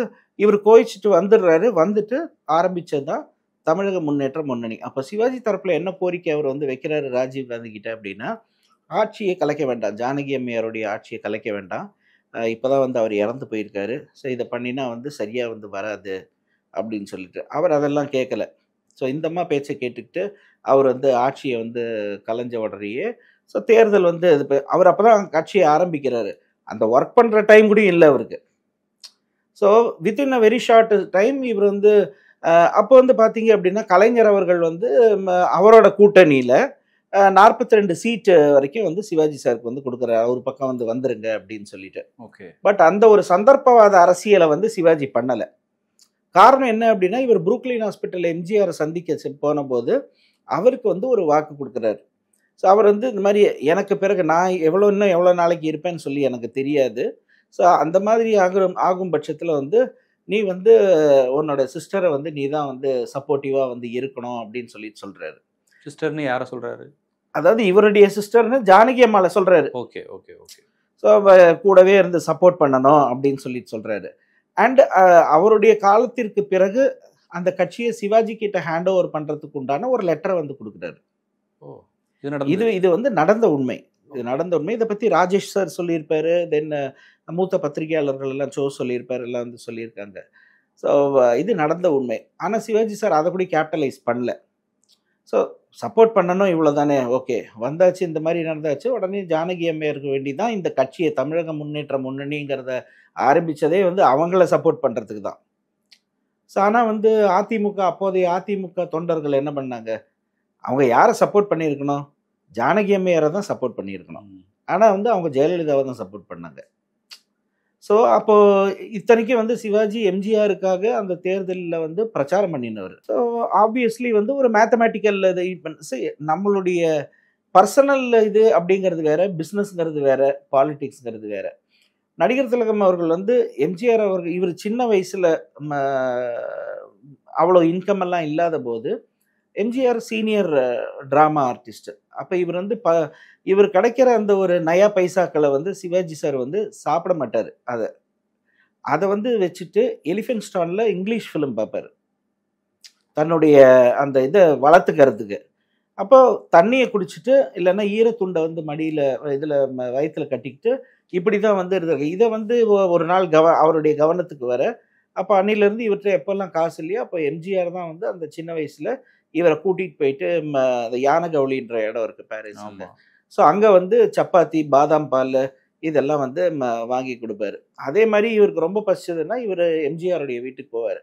இவர் கோயிச்சுட்டு வந்துடுறாரு. வந்துட்டு ஆரம்பித்தது தான் தமிழக முன்னேற்ற முன்னணி. அப்போ சிவாஜி தரப்பில் என்ன கோரிக்கை அவர் வந்து வைக்கிறாரு ராஜீவ் காந்தி கிட்ட அப்படின்னா, ஆட்சியை கலைக்க வேண்டாம், ஜானகி அம்மையாருடைய ஆட்சியை கலைக்க வேண்டாம், இப்போ தான் வந்து அவர் இறந்து போயிருக்காரு, ஸோ இதை பண்ணினா வந்து சரியாக வந்து வராது அப்படின்னு சொல்லிட்டு அவர் அதெல்லாம் கேட்கல. ஸோ இந்த அம்மா பேச்சை கேட்டுக்கிட்டு அவர் வந்து ஆட்சியை வந்து கலைஞ்ச உடனேயே ஸோ தேர்தல் வந்து அவர் அப்போ தான் கட்சியை ஆரம்பிக்கிறாரு. அந்த ஒர்க் பண்ணுற டைம் கூட இல்லை அவருக்கு. So within a very short time இவர் வந்து அப்போ வந்து பார்த்தீங்க அப்படின்னா கலைஞர் அவர்கள் வந்து அவரோட கூட்டணியில் 42 சீட்டு வரைக்கும் வந்து சிவாஜி சாருக்கு வந்து கொடுக்குறாரு. அவர் பக்கம் வந்து வந்துருங்க அப்படின்னு சொல்லிட்டு. ஓகே. பட் அந்த ஒரு சந்தர்ப்பவாத அரசியலை வந்து சிவாஜி பண்ணலை. காரணம் என்ன அப்படின்னா இவர் புரூக்லின் ஹாஸ்பிட்டல் எம்ஜிஆரை சந்திக்க போன போது அவருக்கு வந்து ஒரு வாக்கு கொடுக்குறாரு. ஸோ அவர் வந்து இந்த மாதிரி எனக்கு பிறகு நான் இன்னும் எவ்வளோ நாளைக்கு இருப்பேன்னு சொல்லி எனக்கு தெரியாது. ஸோ அந்த மாதிரி ஆகும் பட்சத்தில் வந்து நீ வந்து உன்னோட சிஸ்டரை வந்து நீ தான் வந்து சப்போர்ட்டிவாக வந்து இருக்கணும் அப்படின்னு சொல்கிறாரு. சிஸ்டர்னு யாரை சொல்கிறாரு? அதாவது இவருடைய சிஸ்டர்னு ஜானகி அம்மாவை சொல்கிறாரு. Okay okay okay. ஸோ கூடவே இருந்து சப்போர்ட் பண்ணணும் அப்படின்னு சொல்கிறாரு. அண்ட் அவருடைய காலத்திற்கு பிறகு அந்த கட்சியை சிவாஜி கிட்ட ஹேண்ட் ஓவர் பண்ணுறதுக்கு உண்டான ஒரு லெட்டரை வந்து கொடுக்குறாரு. இது வந்து நடந்த உண்மை. இதை பற்றி ராஜேஷ் சார் சொல்லியிருப்பாரு. தென் மூத்த பத்திரிகையாளர்கள் எல்லாம் சொல்லியிருப்பாரு, எல்லாம் வந்து சொல்லியிருக்காங்க. ஸோ இது நடந்த உண்மை. ஆனால் சிவாஜி சார் அதை கூட கேபிட்டலைஸ் பண்ணல. ஸோ சப்போர்ட் பண்ணணும் இவ்வளோ தானே, ஓகே வந்தாச்சு, இந்த மாதிரி நடந்தாச்சு. உடனே ஜானகி அம்மையாருக்கு வேண்டி தான் இந்த கட்சியை தமிழக முன்னேற்ற முன்னணிங்கிறத ஆரம்பித்ததே வந்து அவங்கள சப்போர்ட் பண்ணுறதுக்கு தான். ஸோ ஆனால் வந்து அப்போதைய அதிமுக தொண்டர்கள் என்ன பண்ணாங்க, அவங்க யாரை சப்போர்ட் பண்ணியிருக்கணும், ஜானகி அம்மையாரை தான் சப்போர்ட் பண்ணியிருக்கணும். ஆனால் வந்து அவங்க ஜெயலலிதாவை தான் சப்போர்ட் பண்ணாங்க. ஸோ அப்போது இத்தனைக்கும் வந்து சிவாஜி எம்ஜிஆருக்காக அந்த தேர்தலில் வந்து பிரச்சாரம் பண்ணினவர். ஸோ ஆப்வியஸ்லி வந்து ஒரு மேத்தமேட்டிக்கல் நம்மளுடைய பர்சனல் இது அப்படிங்கிறது வேற, பிஸ்னஸ்ங்கிறது வேற, பாலிடிக்ஸ்ங்கிறது வேற. நடிகர் திலகம் அவர்கள் வந்து எம்ஜிஆர் அவர்கள் இவர் சின்ன வயசில் அவ்வளோ இன்கம் எல்லாம் இல்லாத போது எம்ஜிஆர் சீனியர் ட்ராமா ஆர்டிஸ்ட். அப்போ இவர் வந்து இவர் கிடைக்கிற அந்த ஒரு நயா பைசாக்களை வந்து சிவாஜி சார் வந்து சாப்பிட மாட்டார். அதை வந்து வச்சுட்டு எலிஃபென்ட் ஸ்டானில் இங்கிலீஷ் ஃபிலிம் பார்ப்பார் தன்னுடைய அந்த இதை வளர்த்துக்கிறதுக்கு. அப்போ தண்ணியை குடிச்சிட்டு இல்லைன்னா ஈரத்துண்டை வந்து மடியில் இதில் வயிற்றில் கட்டிக்கிட்டு இப்படி தான் வந்து இருந்திருக்கு. இதை வந்து ஒரு நாள் அவருடைய கவனத்துக்கு வர, அப்போ அன்னிலேருந்து இவர்கிட்ட எப்போல்லாம் காசு இல்லையோ அப்போ எம்ஜிஆர் தான் வந்து அந்த சின்ன வயசில் இவரை கூட்டிகிட்டு போயிட்டு அந்த யானகவுளின்ற இடம் இருக்குது பாரிஸில். ஸோ அங்கே வந்து சப்பாத்தி, பாதாம் பால் இதெல்லாம் வந்து வாங்கி கொடுப்பாரு. அதே மாதிரி இவருக்கு ரொம்ப பசிச்சதுன்னா இவர் எம்ஜிஆருடைய வீட்டுக்கு போவார்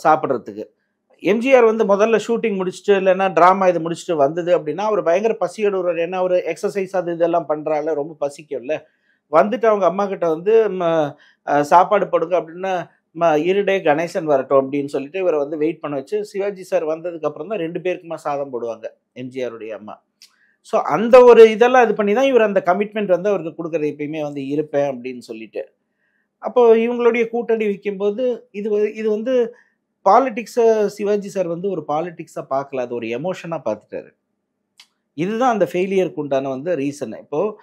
சாப்பிட்றதுக்கு. எம்ஜிஆர் வந்து முதல்ல ஷூட்டிங் முடிச்சுட்டு இல்லைன்னா ட்ராமா இது முடிச்சுட்டு வந்தது அப்படின்னா அவர் பயங்கர பசியோடுவார். ஏன்னா அவர் எக்ஸசைஸ் அது இதெல்லாம் பண்ணுறால, ரொம்ப பசிக்கும்ல. வந்துட்டு அவங்க அம்மா கிட்ட வந்து சாப்பாடு போடுங்க அப்படின்னா இருடே கணேசன் வரட்டும் அப்படின்னு சொல்லிட்டு இவரை வந்து வெயிட் பண்ண வச்சு சிவாஜி சார் வந்ததுக்கு அப்புறம் தான் 2 பேருக்குமா சாதம் போடுவாங்க எம்ஜிஆருடைய அம்மா. ஸோ அந்த ஒரு இதெல்லாம் இது பண்ணி தான் இவர் அந்த கமிட்மெண்ட் வந்து அவருக்கு கொடுக்குறது, எப்பயுமே வந்து இருப்பேன் அப்படின்னு சொல்லிட்டு. அப்போ இவங்களுடைய கூட்டணி வைக்கும்போது இது வந்து பாலிடிக்ஸை சிவாஜி சார் வந்து ஒரு பாலிடிக்ஸாக பார்க்கல, அது ஒரு எமோஷனாக பார்த்துட்டாரு. இதுதான் அந்த ஃபெயிலியருக்கு உண்டான வந்து ரீசன். இப்போது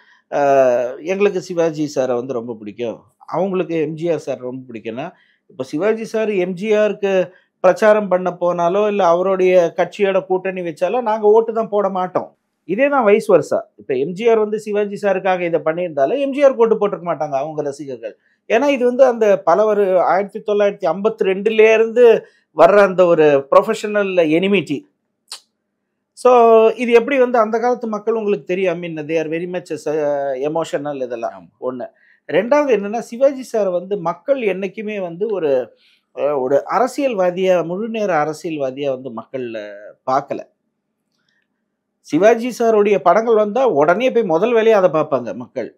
எங்களுக்கு சிவாஜி சாரை வந்து ரொம்ப பிடிக்கும், அவங்களுக்கு எம்ஜிஆர் சார் ரொம்ப பிடிக்கும்னா, இப்போ சிவாஜி சார் எம்ஜிஆருக்கு பிரச்சாரம் பண்ண போனாலோ இல்லை அவருடைய கட்சியோட கூட்டணி வச்சாலோ நாங்கள் ஓட்டு தான் போட மாட்டோம். இதே தான் வைஸ் வர்சா. இப்போ எம்ஜிஆர் வந்து சிவாஜி சாருக்காக இதை பண்ணியிருந்தாலும் எம்ஜிஆர் ஓட்டு போட்டிருக்க மாட்டாங்க அவங்க ரசிகர்கள். ஏன்னா இது வந்து அந்த 1952 வர்ற அந்த ஒரு ப்ரொஃபஷனல் எனிமிட்டி. ஸோ இது எப்படி வந்து அந்த காலத்து மக்கள் உங்களுக்கு தெரியும், I mean they are very much emotional. இதெல்லாம் ஒன்று. ரெண்டாவது என்னென்னா சிவாஜி சார் வந்து மக்கள் என்றைக்குமே வந்து ஒரு அரசியல்வாதியாக, முழு நேர அரசியல்வாதியாக வந்து மக்கள் பார்க்கல. சிவாஜி சாருடைய படங்கள் வந்தால் உடனே போய் முதல் வேலையை அதை பார்ப்பாங்க மக்கள்.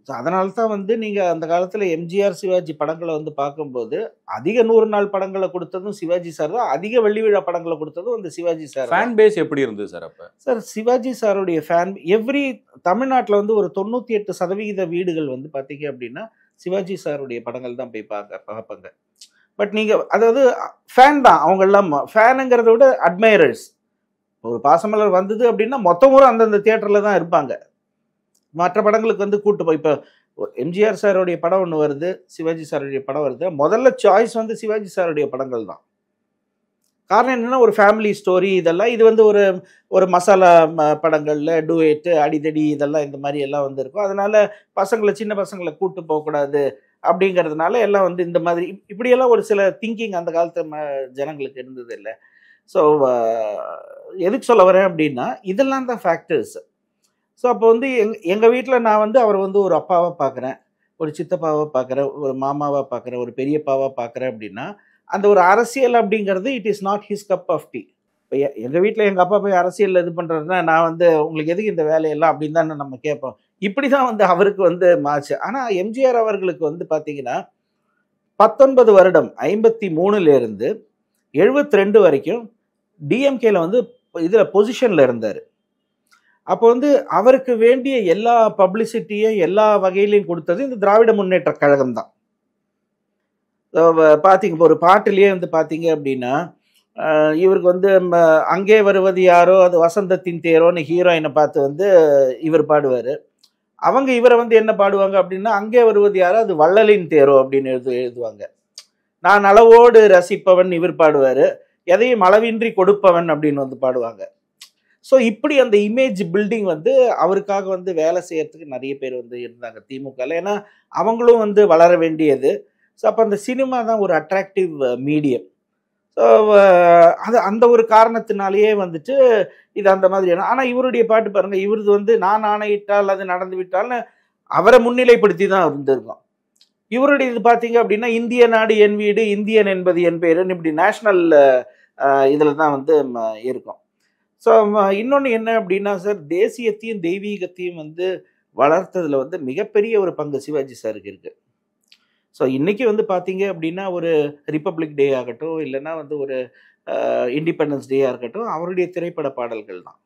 ஸோ அதனால தான் வந்து நீங்கள் அந்த காலத்தில் எம்ஜிஆர் சிவாஜி படங்களை வந்து பார்க்கும்போது அதிக 100 நாள் படங்களை கொடுத்ததும் சிவாஜி சார் தான், அதிக வெள்ளி விழா படங்களை கொடுத்ததும் அந்த சிவாஜி சார். ஃபேன் பேஸ் எப்படி இருந்தது சார் அப்போ? சார் சிவாஜி சாருடைய தமிழ்நாட்டில் வந்து ஒரு 98% வீடுகள் வந்து பார்த்தீங்க அப்படின்னா சிவாஜி சாருடைய படங்கள் தான் போய் பார்ப்பாங்க. பட் நீங்கள் அதாவது ஃபேன் தான், அவங்கெல்லாம் ஃபேனுங்கிறத விட அட்மைரர்ஸ். ஒரு பாசமலர் வந்தது அப்படின்னா மொத்தமும் அந்தந்த தியேட்டரில் தான் இருப்பாங்க. மற்ற படங்களுக்கு வந்து கூட்டு போய், இப்போ எம்ஜிஆர் சாருடைய படம் ஒன்று வருது, சிவாஜி சாருடைய படம் வருது, முதல்ல சாய்ஸ் வந்து சிவாஜி சாருடைய படங்கள் தான். காரணம் என்னென்னா ஒரு ஃபேமிலி ஸ்டோரி இதெல்லாம். இது வந்து ஒரு மசாலா படங்களில் டூயட்டு, அடிதடி இதெல்லாம் இந்த மாதிரி எல்லாம் வந்து இருக்கும். அதனால் சின்ன பசங்களை கூட்டு போகக்கூடாது அப்படிங்கிறதுனால எல்லாம் வந்து இந்த மாதிரி இப்படியெல்லாம் ஒரு சில திங்கிங் அந்த காலத்து ஜனங்களுக்கு இருந்தது இல்லை. ஸோ எதுக்கு சொல்ல வரேன் அப்படின்னா இதெல்லாம் தான் ஃபேக்டர்ஸ். ஸோ அப்போ வந்து எங்கள் வீட்டில் நான் வந்து அவர் வந்து ஒரு அப்பாவை பார்க்குறேன், ஒரு சித்தப்பாவை பார்க்குறேன், ஒரு மாமாவை பார்க்குறேன், ஒரு பெரியப்பாவை பார்க்குறேன் அப்படின்னா அந்த ஒரு அரசியல் அப்படிங்கிறது it is not his cup of tea. இப்போ எங்கள் வீட்டில் எங்கள் அப்பா போய் அரசியல் இது பண்ணுறதுனா நான் வந்து உங்களுக்கு எதுக்கு இந்த வேலையெல்லாம் அப்படின்னு தான் நம்ம கேட்போம். இப்படி தான் வந்து அவருக்கு வந்து மாச்சு. ஆனால் எம்ஜிஆர் அவர்களுக்கு வந்து பார்த்தீங்கன்னா 19 வருடம் 53லேருந்து 72 வரைக்கும் டிஎம்கேல வந்து இதில் பொசிஷனில் இருந்தார். அப்போ வந்து அவருக்கு வேண்டிய எல்லா பப்ளிசிட்டியும் எல்லா வகையிலையும் கொடுத்தது இந்த திராவிட முன்னேற்ற கழகம் தான். பார்த்தீங்க இப்போ ஒரு பாட்டிலேயே வந்து பார்த்தீங்க அப்படின்னா இவருக்கு வந்து அங்கே வருவது யாரோ அது வசந்தத்தின் தேரோன்னு ஹீரோயினை பார்த்து வந்து இவர் பாடுவார். அவங்க இவரை வந்து என்ன பாடுவாங்க அப்படின்னா அங்கே வருவது யாரோ அது வள்ளலின் தேரோ அப்படின்னு எழுதுவாங்க. நான் அளவோடு ரசிப்பவன் இவர் பாடுவார், எதையும் அளவின்றி கொடுப்பவன் அப்படின்னு வந்து பாடுவாங்க. ஸோ இப்படி அந்த இமேஜ் பில்டிங் வந்து அவருக்காக வந்து வேலை செய்யறதுக்கு நிறைய பேர் வந்து இருந்தாங்க திமுகவில். ஏன்னா அவங்களும் வந்து வளர வேண்டியது. ஸோ அப்போ அந்த சினிமா தான் ஒரு அட்ராக்டிவ் மீடியம். ஸோ அது அந்த ஒரு காரணத்தினாலேயே வந்துட்டு இது அந்த மாதிரியான. ஆனால் இவருடைய பாட்டு பாருங்க, இவரது வந்து நான் ஆணையிட்டால் அது நடந்து விட்டால்னு அவரை முன்னிலைப்படுத்தி தான் இருந்திருக்கும். இவருடைய இது பார்த்தீங்க அப்படின்னா இந்திய நாடு என் வீடு, இந்தியன் என்பது என் பேருன்னு இப்படி நேஷ்னல் இதில் தான் வந்து இருக்கும். ஸோ இன்னொன்று என்ன அப்படின்னா சார், தேசியத்தையும் தெய்வீகத்தையும் வந்து வளர்த்ததில் வந்து மிகப்பெரிய ஒரு பங்கு சிவாஜி சாருக்கு இருக்குது. ஸோ இன்றைக்கி வந்து பார்த்தீங்க அப்படின்னா ஒரு ரிப்பப்ளிக் டே ஆகட்டும், இல்லைன்னா வந்து ஒரு இண்டிபெண்டன்ஸ் டேயாக இருக்கட்டும், அவருடைய திரைப்பட பாடல்கள் தான்.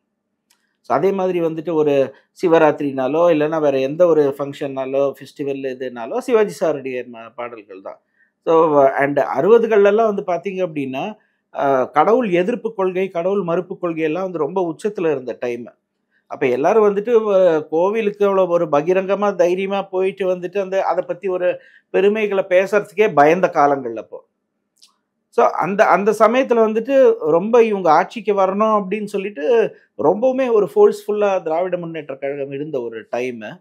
ஸோ அதே மாதிரி வந்துட்டு ஒரு சிவராத்திரினாலோ இல்லைன்னா வேறு எந்த ஒரு ஃபங்க்ஷன்னாலோ ஃபெஸ்டிவல் இதுனாலோ சிவாஜி சாருடைய பாடல்கள் தான். ஸோ அண்ட் 60கள்லாம் வந்து பார்த்தீங்க அப்படின்னா கடவுள் எதிர்ப்பு கொள்கை, கடவுள் மறுப்பு கொள்கையெல்லாம் வந்து ரொம்ப உச்சத்தில் இருந்த டைம். அப்போ எல்லாரும் வந்துட்டு கோவிலுக்கு அவ்வளோ ஒரு பகிரங்கமாக தைரியமாக போயிட்டு வந்துட்டு அதை பற்றி ஒரு பெருமைகளை பேசுறதுக்கே பயந்த காலங்கள் அப்போ. ஸோ அந்த சமயத்தில் வந்துட்டு ரொம்ப இவங்க ஆட்சிக்கு வரணும் அப்படின்னு சொல்லிட்டு ரொம்பவுமே ஒரு ஃபோர்ஸ்ஃபுல்லாக திராவிட முன்னேற்ற கழகம் இருந்த ஒரு டைமு.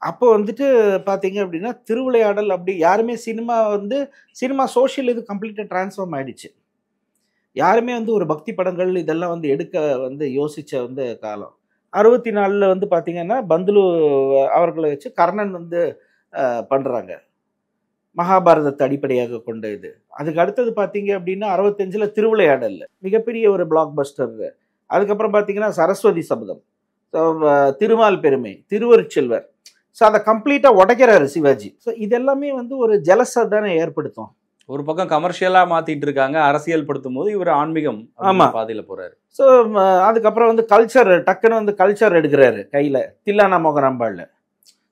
அப்போ வந்துட்டு பார்த்தீங்க அப்படின்னா திருவிளையாடல் அப்படி யாருமே சினிமா சோஷியல் இது கம்ப்ளீட்டாக டிரான்ஸ்ஃபார்ம் ஆயிடுச்சு. யாருமே வந்து ஒரு பக்தி படங்கள் இதெல்லாம் வந்து எடுக்க வந்து யோசிச்ச வந்து காலம். 64 வந்து பார்த்தீங்கன்னா பந்துலு அவர்களை வச்சு கர்ணன் வந்து பண்ணுறாங்க, மகாபாரதத்தை அடிப்படையாக கொண்ட இது. அதுக்கு அடுத்தது பார்த்தீங்க அப்படின்னா 65 திருவிளையாடல் மிகப்பெரிய ஒரு பிளாக் பஸ்டர். அதுக்கப்புறம் பார்த்தீங்கன்னா சரஸ்வதி சபதம், திருமால் பெருமை, திருவருட்செல்வர். ஸோ அதை கம்ப்ளீட்டாக உடைக்கிறாரு சிவாஜி. ஸோ இதெல்லாமே வந்து ஒரு ஜெலஸை தானே ஏற்படுத்தும். ஒரு பக்கம் கமர்ஷியலா மாத்திட்டு இருக்காங்க, அரசியல் படுத்தும் போது இவர் ஆன்மீகம் பாதையில போறாரு. ஸோ அதுக்கப்புறம் வந்து கல்ச்சர் டக்குன்னு வந்து கல்ச்சர் எடுக்கிறாரு கையில தில்லானா மோகனாம்பாள்ல.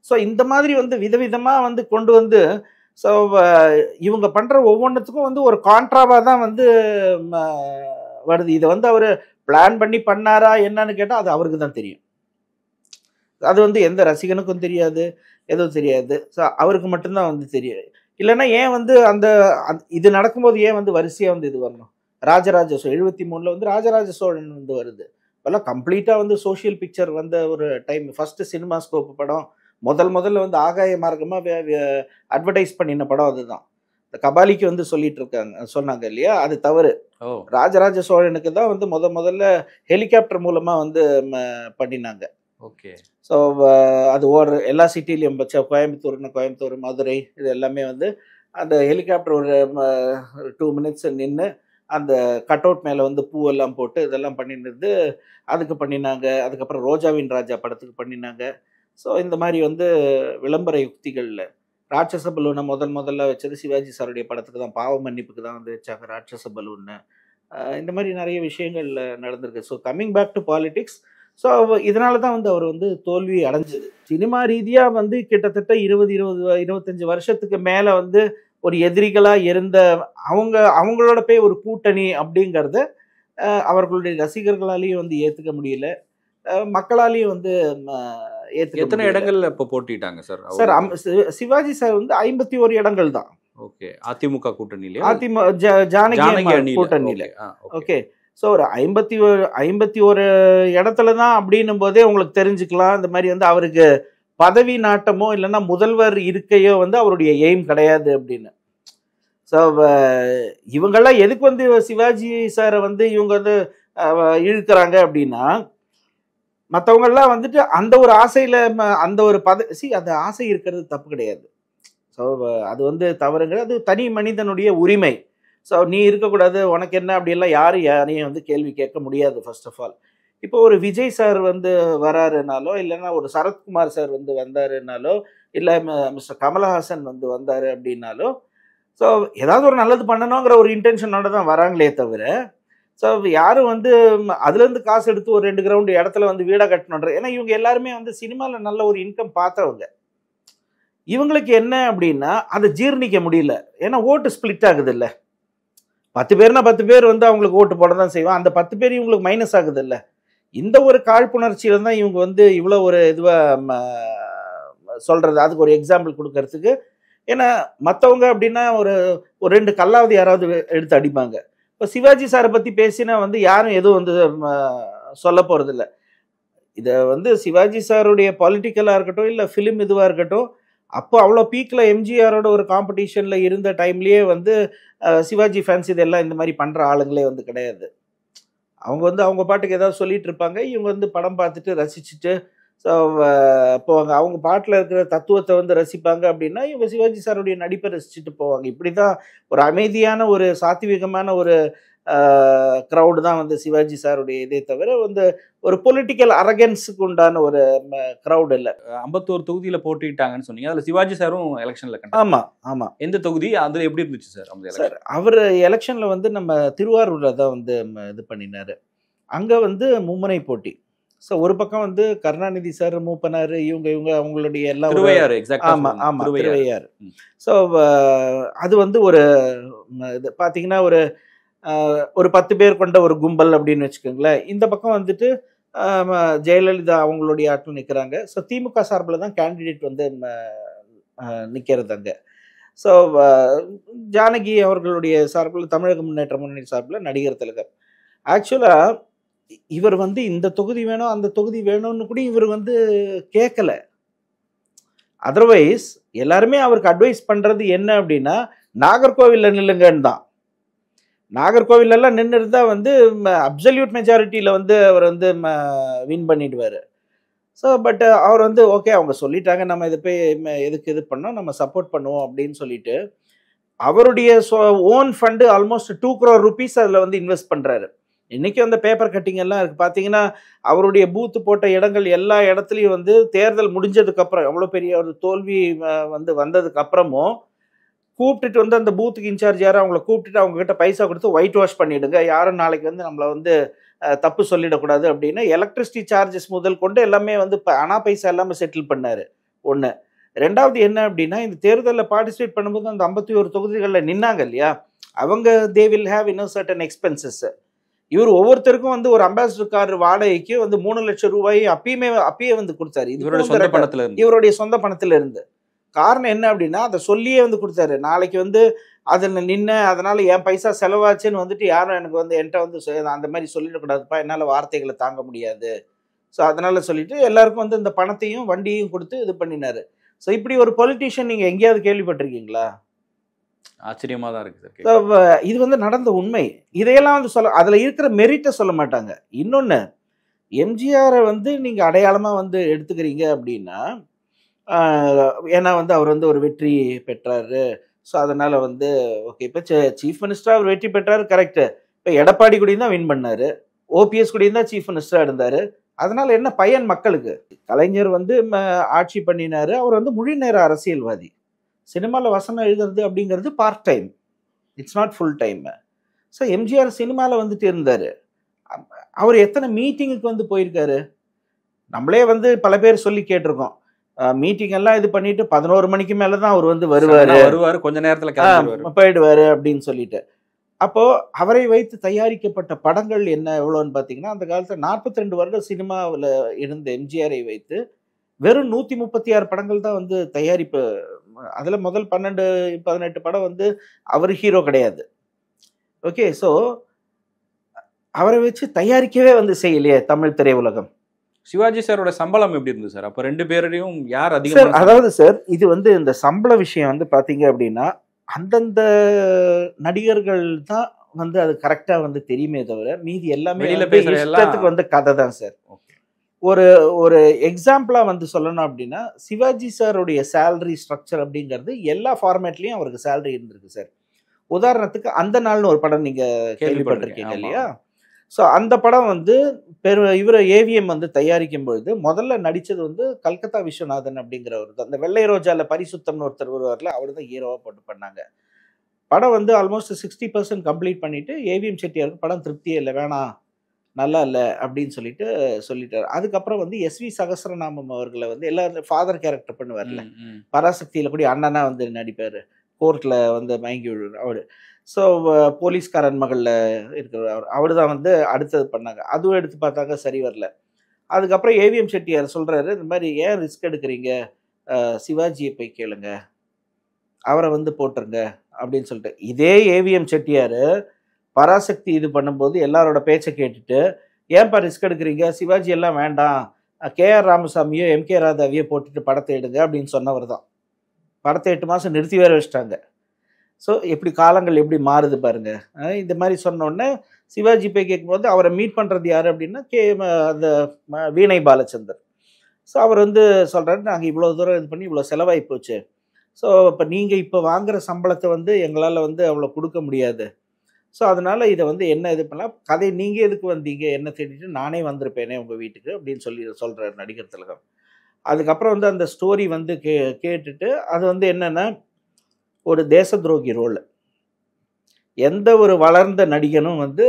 ஸோ இந்த மாதிரி வந்து விதவிதமா வந்து கொண்டு வந்து ஸோ இவங்க பண்ற ஒவ்வொன்றுத்துக்கும் வந்து ஒரு கான்ட்ராவா தான் வந்து வருது. இதை வந்து அவர் பிளான் பண்ணி பண்ணாரா என்னன்னு கேட்டால் அது அவருக்கு தான் தெரியும். அது வந்து எந்த ரசிகனுக்கும் தெரியாது, எதுவும் தெரியாது. ஸோ அவருக்கு மட்டும்தான் வந்து தெரியும். இல்லைன்னா ஏன் வந்து இது நடக்கும்போது ஏன் வந்து வரிசையாக வந்து இது வரணும்? ராஜராஜ சோழன் 73 வந்து ராஜராஜ சோழன் வந்து வருது. இப்போல்லாம் கம்ப்ளீட்டாக வந்து சோஷியல் பிக்சர் வந்த ஒரு டைம். ஃபஸ்ட்டு சினிமா ஸ்கோப் படம் முதல்ல வந்து ஆகாய மார்க்கமாக அட்வர்டைஸ் பண்ணின படம் அதுதான். இந்த கபாலிக்கு வந்து சொன்னாங்க இல்லையா, அது தவறு. ராஜராஜ சோழனுக்கு தான் வந்து முதல்ல ஹெலிகாப்டர் மூலமாக வந்து பண்ணினாங்க. ஓகே. ஸோ அது எல்லா சிட்டிலையும் கோயம்புத்தூர், மதுரை இது எல்லாமே வந்து அந்த ஹெலிகாப்டர் ஒரு 2 மினிட்ஸ் நின்று அந்த கட் அவுட் மேலே வந்து பூவெல்லாம் போட்டு இதெல்லாம் பண்ணிட்டு அதுக்கு பண்ணினாங்க. அதுக்கப்புறம் ரோஜாவின் ராஜா படத்துக்கு பண்ணினாங்க. ஸோ இந்த மாதிரி வந்து விளம்பர யுக்திகளில் ராட்சச பலூனை முதல்ல வச்சது சிவாஜி சாருடைய படத்துக்கு தான், பாவ மன்னிப்புக்கு தான் வந்து வச்சாங்க ராட்சச பலூன்னு. இந்த மாதிரி நிறைய விஷயங்கள் நடந்திருக்கு. So coming back to politics, so இதனால தான் வந்து அவர் வந்து தோல்வி அடைஞ்சது. சினிமா ரீதியாக வந்து கிட்டத்தட்ட 20-25 வருஷத்துக்கு மேலே வந்து ஒரு எதிரிகளாக இருந்த அவங்களோட போய் ஒரு கூட்டணி அப்படிங்கிறத அவர்களுடைய ரசிகர்களாலேயும் வந்து ஏற்றுக்க முடியல, மக்களாலேயும் வந்து ஏற்றுக்க. எத்தனை இடங்கள்ல இப்போ போட்டிட்டாங்க சார்? சார் சிவாஜி சார் வந்து 51 இடங்கள் தான். ஓகே. அதிமுக கூட்டணியில, ஜானகி கூட்டணியில. ஓகே. ஸோ ஒரு 51 இடத்துல தான் அப்படின்னும் போதே உங்களுக்கு தெரிஞ்சுக்கலாம் இந்த மாதிரி வந்து அவருக்கு பதவி நாட்டமோ இல்லைன்னா முதல்வர் இருக்கையோ வந்து அவருடைய எய்ம் கிடையாது அப்படின்னு. ஸோ இவங்கெல்லாம் எதுக்கு வந்து சிவாஜி சாரை வந்து இவங்க வந்து இழுக்கிறாங்க அப்படின்னா, மற்றவங்கெல்லாம் வந்துட்டு அந்த ஒரு ஆசையில் அந்த ஒரு அந்த ஆசை இருக்கிறது தப்பு கிடையாது. ஸோ அது வந்து தவறுங்கிறது அது தனி மனிதனுடைய உரிமை. ஸோ நீ இருக்கக்கூடாது, உனக்கு என்ன அப்படியெல்லாம் யாரையும் வந்து கேள்வி கேட்க முடியாது. ஃபர்ஸ்ட் ஆஃப் ஆல் இப்போ ஒரு விஜய் சார் வந்து வராருனாலோ, இல்லைன்னா ஒரு சரத்குமார் சார் வந்து வந்தாருனாலோ, இல்லை மிஸ்டர் கமலஹாசன் வந்து வந்தார் அப்படின்னாலோ, ஸோ ஏதாவது ஒரு நல்லது பண்ணணுங்கிற ஒரு இன்டென்ஷனோட தான் வராங்களே தவிர, ஸோ யாரும் வந்து அதுலேருந்து காசு எடுத்து ஒரு 2 கிரவுண்டு இடத்துல வந்து வீடாக கட்டணுன்ற, ஏன்னா இவங்க எல்லாருமே வந்து சினிமாவில் நல்ல ஒரு இன்கம் பார்த்தவங்க. இவங்களுக்கு என்ன அப்படின்னா அதை ஜீர்ணிக்க முடியல. ஏன்னா ஓட்டு ஸ்பிளிட் ஆகுது இல்லை, 10 பேர்னா 10 பேர் வந்து அவங்களுக்கு ஓட்டு போட தான் செய்வான். அந்த 10 பேர் இவங்களுக்கு மைனஸ் ஆகுது இல்லை. இந்த ஒரு காழ்ப்புணர்ச்சியில தான் இவங்க வந்து இவ்வளோ ஒரு இதுவாக சொல்றது. அதுக்கு ஒரு எக்ஸாம்பிள் கொடுக்கறதுக்கு, ஏன்னா மற்றவங்க அப்படின்னா ஒரு 2 கல்லாவது யாராவது எடுத்து அடிப்பாங்க. இப்போ சிவாஜி சாரை பற்றி பேசினா வந்து யாரும் எதுவும் வந்து சொல்ல போகிறதில்ல. இதை வந்து சிவாஜி சாருடைய பொலிட்டிக்கலாக இருக்கட்டும், இல்லை ஃபிலிம் இதுவாக இருக்கட்டும், அப்போ அவ்வளோ பீக்கில் எம்ஜிஆரோட ஒரு காம்படிஷனில் இருந்த டைம்லேயே வந்து சிவாஜி ஃபேன்ஸ் இதெல்லாம் இந்த மாதிரி பண்ணுற ஆளுங்களே வந்து கிடையாது. அவங்க வந்து அவங்க பாட்டுக்கு ஏதாவது சொல்லிட்டு இருப்பாங்க, இவங்க வந்து படம் பார்த்துட்டு ரசிச்சுட்டு ஸோ போவாங்க. அவங்க பாட்டில் இருக்கிற தத்துவத்தை வந்து ரசிப்பாங்க அப்படின்னா, இவங்க சிவாஜி சாருடைய நடிப்பை ரசிச்சுட்டு போவாங்க. இப்படி தான் ஒரு அமைதியான ஒரு சாத்வீகமான ஒரு க்ரௌடு தான் வந்து சிவாஜி சாருடைய இதே தவிர வந்து ஒரு பொலிட்டிக்கல் அரகன்ஸுக்கு உண்டான ஒரு க்ரௌட் இல்லை. 51 தொகுதியில் போட்டிட்டாங்கன்னு சொன்னீங்க. அதில் சிவாஜி சாரும் எலெக்ஷனில் ஆமாம் ஆமாம். எந்த தொகுதி அதில் எப்படி இருந்துச்சு சார்? சார் அவர் எலெக்ஷனில் வந்து நம்ம திருவாரூரில் தான் வந்து இது பண்ணினார். அங்கே வந்து மும்முனை போட்டி. ஸோ ஒரு பக்கம் வந்து கருணாநிதி சார், மூப்பனார், இவங்க அவங்களுடைய எல்லாம் ஆமாம் ஆமாம் திருவையார். ஸோ அது வந்து ஒரு இது பார்த்தீங்கன்னா ஒரு 10 பேர் கொண்ட ஒரு கும்பல் அப்படின்னு வச்சுக்கோங்களேன். இந்த பக்கம் வந்துட்டு ஜெயலலிதா அவங்களுடைய ஆட்கள் நிற்கிறாங்க. ஸோ திமுக சார்பில் தான் கேண்டிடேட் வந்து நிற்கிறது அங்கே. ஸோ ஜானகி அவர்களுடைய சார்பில், தமிழக முன்னேற்ற முன்னணி சார்பில் நடிகர் திலகம். ஆக்சுவலாக இவர் வந்து இந்த தொகுதி வேணும் அந்த தொகுதி வேணும்னு கூட இவர் வந்து கேட்கல. அதர்வைஸ் எல்லாருமே அவருக்கு அட்வைஸ் பண்ணுறது என்ன அப்படின்னா, நாகர்கோவிலில் நில்லுங்கன்னு தான். நாகர்கோவிலெல்லாம் நின்று இருந்தால் வந்து அப்சல்யூட் மெஜாரிட்டியில் வந்து அவர் வந்து வின் பண்ணிடுவார். ஸோ பட் அவர் வந்து ஓகே அவங்க சொல்லிட்டாங்க, நம்ம இதை போய் எதுக்கு இது பண்ணோம், நம்ம சப்போர்ட் பண்ணுவோம் அப்படின்னு சொல்லிட்டு அவருடைய own fund almost 2 crore rupees அதில் வந்து இன்வெஸ்ட் பண்ணுறாரு. இன்றைக்கி அந்த பேப்பர் கட்டிங் எல்லாம் இருக்குது பார்த்தீங்கன்னா, அவருடைய பூத்து போட்ட இடங்கள் எல்லா இடத்துலையும் வந்து தேர்தல் முடிஞ்சதுக்கப்புறம் எவ்வளோ பெரிய ஒரு தோல்வி வந்து வந்ததுக்கப்புறமும் கூப்பிட்டுட்டு வந்து அந்த பூத்துக்கு இன்சார்ஜ் யாரும் அவங்கள கூப்பிட்டுட்டு அவங்ககிட்ட பைசா கொடுத்து ஒயிட் வாஷ் பண்ணிவிடுங்க, யாரும் நாளைக்கு வந்து நம்மளை வந்து தப்பு சொல்லிடக்கூடாது அப்படின்னு எலக்ட்ரிசிட்டி சார்ஜஸ் முதல் கொண்டு எல்லாமே வந்து பைசா எல்லாமே செட்டில் பண்ணார். ஒன்று. ரெண்டாவது என்ன அப்படின்னா, இந்த தேர்தலில் பார்ட்டிசிபேட் பண்ணும்போது அந்த 51 தொகுதிகளில் நின்னாங்க இல்லையா, அவங்க they will have certain expenses. இவர் ஒவ்வொருத்தருக்கும் வந்து ஒரு அம்பாசிடர் கார் வாடகைக்கு வந்து 3 லட்சம் ரூபாய் அப்பயே வந்து கொடுத்தாரு. இவருடைய சொந்த பணத்துல இருந்து. காரணம் என்ன அப்படின்னா, அதை சொல்லியே வந்து கொடுத்தாரு. நாளைக்கு வந்து அதில் நின்ன அதனால என் பைசா செலவாச்சுன்னு வந்துட்டு யாரும் எனக்கு வந்து என்கிட்ட வந்து அந்த மாதிரி சொல்லிடக்கூடாதுப்பா, என்னால் வார்த்தைகளை தாங்க முடியாது. ஸோ அதனால சொல்லிட்டு எல்லாருக்கும் வந்து இந்த பணத்தையும் வண்டியையும் கொடுத்து இது பண்ணினாரு. ஸோ இப்படி ஒரு பொலிட்டீஷியன் நீங்கள் எங்கேயாவது கேள்விப்பட்டிருக்கீங்களா? ஆச்சரியமாக தான் இருக்குது சார். இது வந்து நடந்த உண்மை. இதையெல்லாம் வந்து அதில் இருக்கிற மெரிட்டை சொல்ல மாட்டாங்க. இன்னொன்று, எம்ஜிஆரை வந்து நீங்கள் அடையாளமாக வந்து எடுத்துக்கிறீங்க அப்படின்னா, ஏன்னா வந்து அவர் வந்து ஒரு வெற்றி பெற்றாரு. ஸோ அதனால் வந்து ஓகே, இப்போ சீஃப் மினிஸ்டராக அவர் வெற்றி பெற்றாரு, கரெக்டு. இப்போ எடப்பாடி கூடயும் தான் வின் பண்ணார், ஓபிஎஸ் கூடயும் தான் சீஃப் மினிஸ்டராக இருந்தார். அதனால் என்ன பயன் மக்களுக்கு? கலைஞர் வந்து ஆட்சி பண்ணினார், அவர் வந்து முழு நேர அரசியல்வாதி. சினிமாவில் வசனம் எழுதுறது அப்படிங்கிறது part time, it's not full time. So MGR சினிமாவில் வந்துட்டு இருந்தார். அவர் எத்தனை மீட்டிங்குக்கு வந்து போயிருக்காரு? நம்மளே வந்து பல பேர் சொல்லி கேட்டிருக்கோம். மீட்டிங் எல்லாம் இது பண்ணிட்டு 11 மணிக்கு மேலே தான் அவர் வந்து வருவார், கொஞ்ச நேரத்தில் போயிடுவார் அப்படின்னு சொல்லிட்டு. அப்போது அவரை வைத்து தயாரிக்கப்பட்ட படங்கள் என்ன எவ்வளோன்னு பார்த்தீங்கன்னா, அந்த காலத்தில் 42 வருடம் சினிமாவில் இருந்த எம்ஜிஆரை வைத்து வெறும் 136 படங்கள் தான் வந்து தயாரிப்பு. அதில் முதல் 12-18 படம் வந்து அவர் ஹீரோ கிடையாது. ஓகே, ஸோ அவரை வச்சு தயாரிக்கவே வந்து செய்யலையே தமிழ் திரையுலகம். சிவாஜி சாரோட சம்பளம் எப்படி இருந்தது சார்? அப்போ 2 பேரையும் யார் அதிகம்? அதாவது சார், இது வந்து இந்த சம்பள விஷயம் வந்து பார்த்தீங்க அப்படின்னா, அந்தந்த நடிகர்கள் தான் வந்து அது கரெக்டா வந்து தெரியுமே தவிர மீதி எல்லாமே வெளியில வந்து பேசுற எல்லாம் இஷ்டத்துக்கு வந்து கதை தான் சார். ஒரு ஒரு எக்ஸாம்பிளா வந்து சொல்லணும் அப்படின்னா சிவாஜி சாருடைய சேலரி ஸ்ட்ரக்சர் அப்படிங்கிறது எல்லா ஃபார்மேட்லயும் அவருக்கு சேலரி இருந்திருக்கு சார். உதாரணத்துக்கு அந்த நாள்னு ஒரு படம் நீங்க கேள்விப்பட்டிருக்கீங்க இல்லையா? ஸோ அந்த படம் வந்து இவர் ஏவிஎம் வந்து தயாரிக்கும் பொழுது முதல்ல நடிச்சது வந்து கல்கத்தா விஸ்வநாதன் அப்படிங்கிறவர் தான். அந்த வெள்ளை ரோஜால பரிசுத்தம்னு ஒருத்தர் வருவார்ல, அவர் தான் ஹீரோவா போட்டு பண்ணாங்க. படம் வந்து ஆல்மோஸ்ட் 60% கம்ப்ளீட் பண்ணிட்டு ஏவிஎம் செட்டியாருக்கு படம் திருப்தியே இல்லை, வேணாம் நல்லா இல்லை அப்படின்னு சொல்லிட்டாரு. அதுக்கப்புறம் வந்து எஸ்வி சகஸ்ரநாமம் அவர்களை வந்து எல்லாரும் ஃபாதர் கேரக்டர் பண்ணுவார்ல, பராசக்தியில கூட அண்ணனா வந்து நடிப்பார், கோர்ட்ல வந்து மயங்கி விடுவார் அவரு. ஸோ போலீஸ்காரன் மகளில் இருக்கிறவர் அவர் தான் வந்து அடுத்தது பண்ணாங்க. அதுவும் எடுத்து பார்த்தாங்க, சரி வரல. அதுக்கப்புறம் ஏவிஎம் செட்டியார் சொல்றாரு, இந்த மாதிரி ஏன் ரிஸ்க் எடுக்கிறீங்க, சிவாஜியை போய் கேளுங்க, அவரை வந்து போட்டுருங்க அப்படின்னு சொல்லிட்டு. இதே ஏவிஎம் செட்டியார் பராசக்தி இது பண்ணும்போது எல்லாரோட பேச்சை கேட்டுட்டு ஏன்பா ரிஸ்க் எடுக்கிறீங்க, சிவாஜி எல்லாம் வேண்டாம், கேஆர் ராமசாமியோ எம்கே ராதாவையோ போட்டுட்டு படத்தை எடுங்க அப்படின்னு சொன்னவர் தான். படத்தை 8 மாதம் நிறுத்தி வேற வச்சிட்டாங்க. ஸோ எப்படி காலங்கள் எப்படி மாறுது பாருங்க. இந்த மாதிரி சொன்னோடனே சிவாஜி போய் கேட்கும்போது அவரை மீட் பண்ணுறது யார் அப்படின்னா அந்த வீணை பாலச்சந்தர். ஸோ அவர் வந்து சொல்கிறாரு, நாங்கள் இவ்வளோ தூரம் இது பண்ணி இவ்வளோ செலவாகி போச்சு, ஸோ இப்போ நீங்கள் இப்போ வாங்குகிற சம்பளத்தை வந்து எங்களால் வந்து அவ்வளோ கொடுக்க முடியாது, ஸோ அதனால் இதை வந்து என்ன இது பண்ணலாம், கதை நீங்கள் எதுக்கு வந்தீங்க என்ன தேடிட்டு நானே வந்திருப்பேனே உங்கள் வீட்டுக்கு அப்படின்னு சொல்கிறார் நடிகர் திலகம். அதுக்கப்புறம் வந்து அந்த ஸ்டோரி வந்து கேட்டுட்டு அது வந்து என்னென்னா ஒரு தேச துரோகி ரோல். எந்த ஒரு வளர்ந்த நடிகனும் வந்து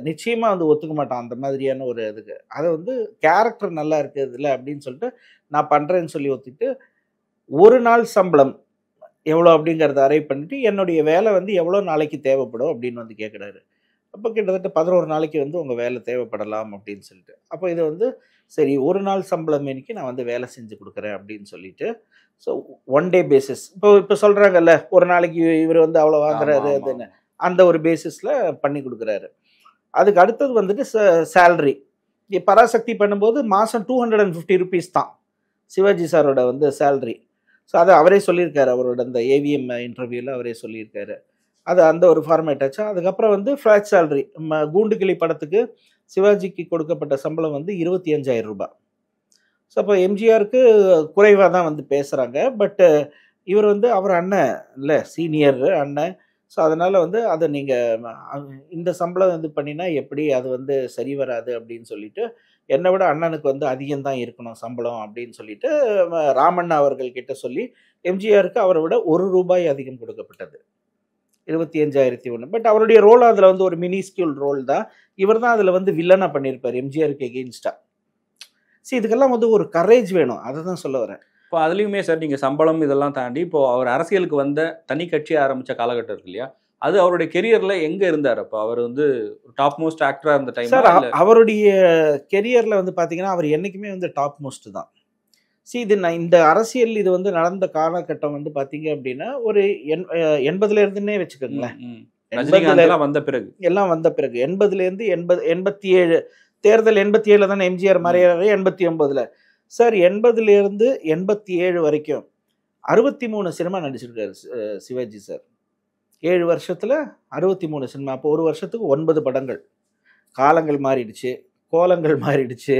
நிச்சயமாக வந்து ஒத்துக்க மாட்டான் அந்த மாதிரியான ஒரு இதுக்கு. அதை வந்து கேரக்டர் நல்லா இருக்குது இல்லை அப்படின்னு சொல்லிட்டு நான் பண்ணுறேன்னு சொல்லி ஒத்துக்கிட்டு ஒரு நாள் சம்பளம் எவ்வளோ அப்படிங்கிறத அரைவ் பண்ணிட்டு என்னுடைய வேலை வந்து எவ்வளோ நாளைக்கு தேவைப்படும் அப்படின்னு வந்து கேட்குறாரு. அப்போ கிட்டத்தட்ட 11 நாளைக்கு வந்து உங்கள் வேலை தேவைப்படலாம் அப்படின்னு சொல்லிட்டு. அப்போ இது வந்து சரி ஒரு நாள் சம்பளம் இன்னைக்கு நான் வந்து வேலை செஞ்சு கொடுக்குறேன் அப்படின்னு சொல்லிட்டு, ஸோ 1 டே பேசிஸ் இப்போ சொல்கிறாங்கல்ல, ஒரு நாளைக்கு இவர் வந்து அவ்வளோ வாங்குறாரு அதுன்னு, அந்த ஒரு பேசிஸில் பண்ணி கொடுக்குறாரு. அதுக்கு அடுத்தது வந்துட்டு சேல்ரி. பராசக்தி பண்ணும்போது மாதம் 250 rupees தான் சிவாஜி சாரோட வந்து சேல்ரி. ஸோ அதை அவரே சொல்லியிருக்காரு, அவரோட அந்த ஏவிஎம் இன்டர்வியூவில் அவரே சொல்லியிருக்காரு. அது அந்த ஒரு ஃபார்மேட் ஆச்சு. அதுக்கப்புறம் வந்து ஃப்ளாட் சேல்ரி, கூண்டுக்கிளி படத்துக்கு சிவாஜிக்கு கொடுக்கப்பட்ட சம்பளம் வந்து 25,000 ரூபாய். ஸோ அப்போ எம்ஜிஆருக்கு குறைவாக தான் வந்து பேசுகிறாங்க. பட்டு இவர் வந்து அவர் அண்ணன் இல்லை, சீனியர் அண்ணன். ஸோ அதனால் வந்து அதை நீங்கள் இந்த சம்பளம் இது பண்ணினா எப்படி, அது வந்து சரி வராது அப்படின்னு சொல்லிட்டு, என்னை விட அண்ணனுக்கு வந்து அதிகம்தான் இருக்கணும் சம்பளம் அப்படின்னு சொல்லிட்டு ராமண்ணா அவர்கள்கிட்ட சொல்லி எம்ஜிஆருக்கு அவரை விட 1 ரூபாய் அதிகம் கொடுக்கப்பட்டது, 25,001. பட் அவருடைய ரோல் அதில் வந்து ஒரு மினிஸ்கியூல் ரோல் தான். இவர் தான் அதில் வந்து வில்லனாக பண்ணியிருப்பார் எம்ஜிஆருக்கு எகெயின்ஸ்டா. சரி, இதுக்கெல்லாம் வந்து ஒரு கரேஜ் வேணும், அதை தான் சொல்ல வரேன். இப்போ அதுலேயுமே சார் நீங்கள் சம்பளம் இதெல்லாம் தாண்டி இப்போ அவர் அரசியலுக்கு வந்த தனி கட்சியை ஆரம்பித்த காலகட்டம் இருக்கு இல்லையா, அது அவருடைய கெரியரில் எங்கே இருந்தார்? அப்போ அவர் வந்து டாப் மோஸ்ட் ஆக்டராக இருந்த டைம் சார். அவருடைய கெரியரில் வந்து பார்த்தீங்கன்னா அவர் என்றைக்குமே வந்து டாப் மோஸ்ட் தான். இது நான் இந்த அரசியல் இது வந்து நடந்த காலகட்டம் வந்து பார்த்தீங்க அப்படின்னா ஒரு 80ல இருந்துன்னே வச்சுக்கோங்களேன். வந்த பிறகு எல்லாம் வந்த பிறகு 80லேருந்து 87 தேர்தல் 87 தானே எம்ஜிஆர் மறையாரு, 89ல் சார். 80லேருந்து 87 வரைக்கும் 63 சினிமா நடிச்சிருக்காரு சிவாஜி சார். 7 வருஷத்தில் 63 சினிமா. அப்போ ஒரு வருஷத்துக்கு 9 படங்கள். காலங்கள் மாறிடுச்சு, கோலங்கள் மாறிடுச்சு,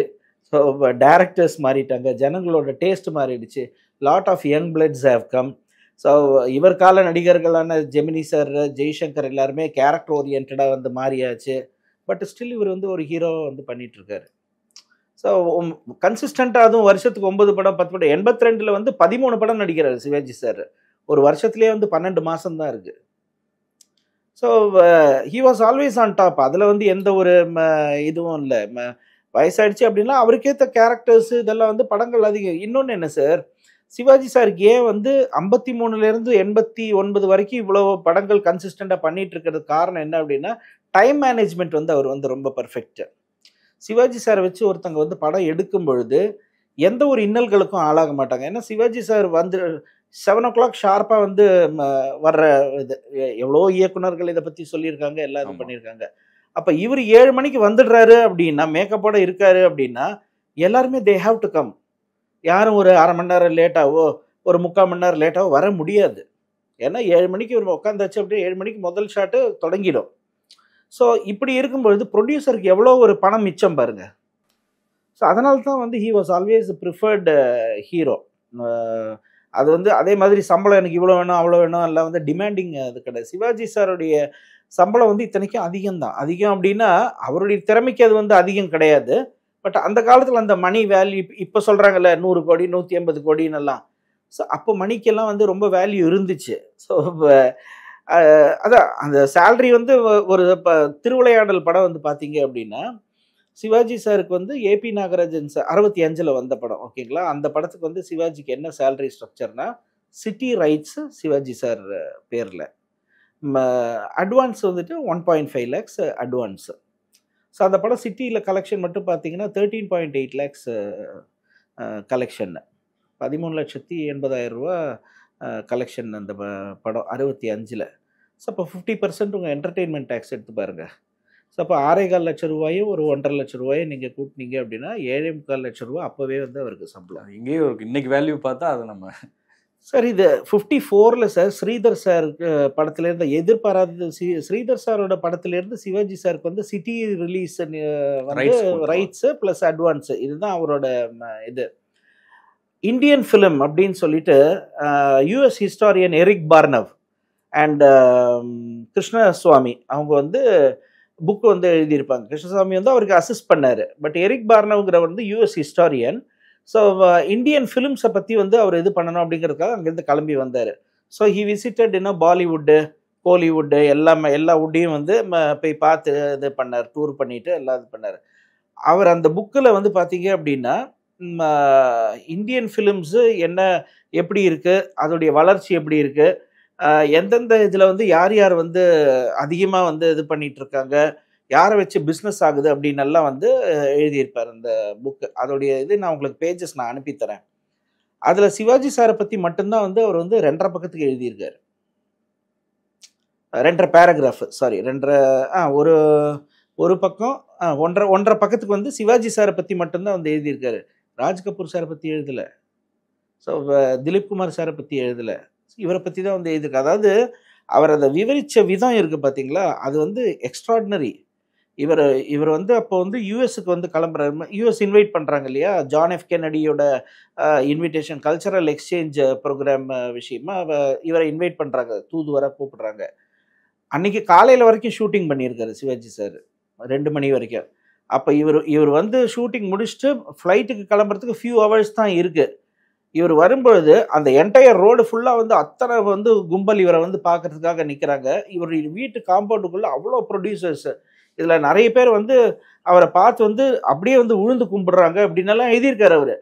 ஸோ டேரக்டர்ஸ் மாறிட்டாங்க, ஜனங்களோட டேஸ்ட் மாறிடுச்சு, lot of young bloods have come. So இவர் கால நடிகர்களான ஜெமினி சார், ஜெய்சங்கர் எல்லாருமே கேரக்டர் ஓரியன்டாக வந்து மாறியாச்சு. பட் ஸ்டில் இவர் வந்து ஒரு ஹீரோ வந்து பண்ணிகிட்ருக்காரு. ஸோ கன்சிஸ்டண்ட்டாக, அதுவும் வருஷத்துக்கு 9 படம் 10 படம். 82ல் வந்து 13 படம் நடிக்கிறார் சிவாஜி சார். ஒரு வருஷத்துலேயே வந்து 12 மாதம் தான் இருக்குது. So he was always on top. அதில் வந்து எந்த ஒரு இதுவும் இல்லை. வயசாயிடுச்சு அப்படின்னா அவருக்கேற்ற கேரக்டர்ஸ் இதெல்லாம் வந்து படங்கள் அதிகம். இன்னொன்று என்ன சார், சிவாஜி சாருக்கு ஏன் வந்து 53லேருந்து 89 வரைக்கும் இவ்வளோ படங்கள் கன்சிஸ்டண்ட்டாக பண்ணிட்டு இருக்கிறதுக்கு காரணம் என்ன அப்படின்னா, டைம் மேனேஜ்மெண்ட் வந்து அவர் வந்து ரொம்ப பர்ஃபெக்ட். சிவாஜி சாரை வச்சு ஒருத்தங்க வந்து படம் எடுக்கும் பொழுது எந்த ஒரு இன்னல்களுக்கும் ஆளாக மாட்டாங்க. ஏன்னா சிவாஜி சார் வந்து 7 o'clock ஷார்ப்பாக வந்து வர்ற இது. எவ்வளோ இயக்குனர்கள் இதை பற்றி சொல்லியிருக்காங்க, எல்லாரும் பண்ணியிருக்காங்க. அப்போ இவர் 7 மணிக்கு வந்துடுறாரு அப்படின்னா, மேக்கப்போட இருக்காரு அப்படின்னா எல்லாருமே தே ஹாவ் டு கம். யாரும் ஒரு 1/2 மணி நேரம் லேட்டாவோ ஒரு 3/4 மணி நேரம் லேட்டாவோ வர முடியாது. ஏன்னா 7 மணிக்கு இவர் உட்காந்தாச்சு அப்படியே 7 மணிக்கு முதல் ஷாட்டு தொடங்கிடும். ஸோ இப்படி இருக்கும்பொழுது ப்ரொடியூசருக்கு எவ்வளோ ஒரு பணம் மிச்சம் பாருங்க. ஸோ அதனால தான் வந்து he was always preferred hero. அது வந்து அதே மாதிரி சம்பளம் எனக்கு இவ்வளோ வேணும் அவ்வளோ வேணும் எல்லாம் வந்து டிமாண்டிங் அது கிடையாது. சிவாஜி சாருடைய சம்பளம் வந்து இத்தனைக்கும் அதிகம்தான். அதிகம் அப்படின்னா அவருடைய திறமைக்கு அது வந்து அதிகம் கிடையாது. பட் அந்த காலத்தில் அந்த மணி வேல்யூ இப்போ சொல்கிறாங்கல்ல 100 கோடி 180 கோடின்னு எல்லாம். ஸோ அப்போ மணிக்கெல்லாம் வந்து ரொம்ப வேல்யூ இருந்துச்சு. ஸோ அதான் அந்த சேலரி வந்து ஒரு திருவிளையாடல் படம் வந்து பார்த்தீங்க அப்படின்னா சிவாஜி சாருக்கு வந்து ஏபி நாகராஜன் சார் 65 வந்த படம் ஓகேங்களா. அந்த படத்துக்கு வந்து சிவாஜிக்கு என்ன சேலரி ஸ்ட்ரக்சர்னா சிட்டி ரைட்ஸ் சிவாஜி சார் பேரில், அட்வான்ஸ் வந்துட்டு 1.5 lakhs அட்வான்ஸு. ஸோ அந்த படம் சிட்டியில் கலெக்ஷன் மட்டும் பார்த்தீங்கன்னா 13.8 lakhs கலெக்ஷன், 13,80,000 கலெக்ஷன் அந்த படம் 65. ஸோ அப்போ 50% உங்கள் என்டர்டெயின்மெண்ட் டேக்ஸ் எடுத்து பாருங்கள். ஸோ அப்போ 6.25 லட்சம் ரூபாயோ ஒரு 1.5 லட்சம் ரூபாயோ நீங்கள் கூட்டினீங்க அப்படின்னா 7.25 லட்சம் ரூபா அப்போவே வந்து அவருக்கு சம்பளம். இங்கேயே ஒரு இன்னைக்கு வேல்யூ பார்த்தா அது நம்ம சார் இது 54 சார் ஸ்ரீதர் சாருக்கு படத்துலேருந்து எதிர்பாராதது ஸ்ரீதர் சாரோட படத்துலேருந்து சிவாஜி சாருக்கு வந்து சிட்டி ரிலீஸ் வந்து ரைட்ஸு ப்ளஸ் அட்வான்ஸு இதுதான் அவரோட இது. இந்தியன் ஃபிலிம் அப்படின்னு சொல்லிட்டு US historian Erik Barnouw and Krishnaswamy அவங்க வந்து புக்கு வந்து எழுதியிருப்பாங்க. கிருஷ்ணசுவாமி வந்து அவருக்கு அசிஸ்ட் பண்ணார். பட் எரிக் பார்னவ்ங்கிற வந்து யூஎஸ் ஹிஸ்டாரியன். ஸோ இந்தியன் ஃபிலிம்ஸை பற்றி வந்து அவர் இது பண்ணணும் அப்படிங்கிறதுக்காக அங்கேருந்து கிளம்பி வந்தார். ஸோ ஹி விசிட்டட் இன்னும் பாலிவுட்டு கோலிவுட்டு எல்லா வுட்டையும் வந்து போய் பார்த்து இது பண்ணார், டூர் பண்ணிவிட்டு எல்லாம் இது பண்ணார். அவர் அந்த புக்கில் வந்து பார்த்தீங்க அப்படின்னா இந்தியன் ஃபிலிம்ஸு என்ன எப்படி இருக்குது, அதோடைய வளர்ச்சி எப்படி இருக்குது, எந்தெந்த இதில் வந்து யார் யார் வந்து அதிகமாக வந்து இது பண்ணிகிட்ருக்காங்க, யாரை வச்சு பிஸ்னஸ் ஆகுது அப்படின்னு எல்லாம் வந்து எழுதியிருப்பார் அந்த புக்கு. அதோடைய இது நான் உங்களுக்கு பேஜஸ் நான் அனுப்பித்தரேன். அதில் சிவாஜி சாரை பற்றி மட்டும்தான் வந்து அவர் வந்து 2.5 பக்கத்துக்கு எழுதியிருக்காரு. 2.5 பேராகிராஃப் சாரி 2.5 ஒரு பக்கம் 1.5 பக்கத்துக்கு வந்து சிவாஜி சாரை பற்றி மட்டும்தான் வந்து எழுதியிருக்காரு. ராஜ் கபூர் சாரை பற்றி எழுதலை. ஸோ திலீப் குமார் சாரை பற்றி எழுதலை. இவரை பற்றி தான் வந்து எழுதியிருக்காரு. அதாவது அவர் அதை விவரித்த விதம் இருக்குது பார்த்தீங்களா, அது வந்து எக்ஸ்ட்ராடினரி. இவர் வந்து அப்போ வந்து யூஎஸ்க்கு வந்து கிளம்புறாரு. யூஎஸ் இன்வைட் பண்ணுறாங்க இல்லையா, ஜான் எஃப் கென்னடியோட இன்விடேஷன் கல்ச்சரல் எக்ஸ்சேஞ்ச் ப்ரோக்ராம் விஷயமா இவரை இன்வைட் பண்ணுறாங்க, தூதுவராக கூப்பிடுறாங்க. அன்றைக்கி காலையில் வரைக்கும் ஷூட்டிங் பண்ணியிருக்காரு சிவாஜி சார் 2 மணி வரைக்கும். அப்போ இவர் வந்து ஷூட்டிங் முடிச்சுட்டு ஃப்ளைட்டுக்கு கிளம்புறதுக்கு ஃபியூ ஹவர்ஸ் தான் இருக்குது. இவர் வரும்பொழுது அந்த என்டையர் ரோடு ஃபுல்லாக வந்து அத்தனை வந்து கும்பல் இவரை வந்து பார்க்கறதுக்காக நிற்கிறாங்க. இவருடைய வீட்டு காம்பவுண்டுக்குள்ளே அவ்வளோ ப்ரொடியூசர்ஸ், இதில் நிறைய பேர் வந்து அவரை பார்த்து வந்து அப்படியே வந்து உழுந்து கும்பிடுறாங்க அப்படின்னெல்லாம் எழுதியிருக்காரு.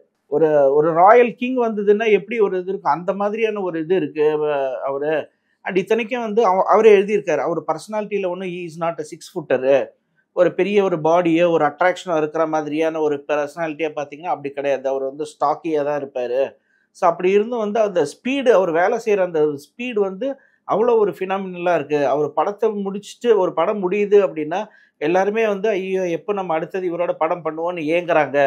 ஒரு ராயல் கிங் வந்ததுன்னா எப்படி ஒரு இது இருக்கும், அந்த மாதிரியான ஒரு இது இருக்குது அவர். அண்ட் இத்தனைக்கும் வந்து அவரே எழுதியிருக்காரு, அவர் பர்சனாலிட்டியில் ஒன்றும் ஹி இஸ் நாட் அ 6 ஃபுட்டரு, ஒரு பெரிய ஒரு பாடியோ ஒரு அட்ராக்ஷனாக இருக்கிற மாதிரியான ஒரு பர்சனாலிட்டியாக பார்த்தீங்கன்னா அப்படி கிடையாது. அவர் வந்து ஸ்டாக்கியாக தான் இருப்பார். ஸோ அப்படி இருந்தும் வந்து அந்த ஸ்பீடு, அவர் வேலை செய்கிற அந்த ஸ்பீடு வந்து அவ்வளோ ஒரு ஃபினாமினலாக இருக்குது. அவர் படத்தை முடிச்சுட்டு ஒரு படம் முடியுது அப்படின்னா எல்லாருமே வந்து ஐயோ எப்போ நம்ம அடுத்தது இவரோட படம் பண்ணுவோன்னு ஏங்குறாங்க.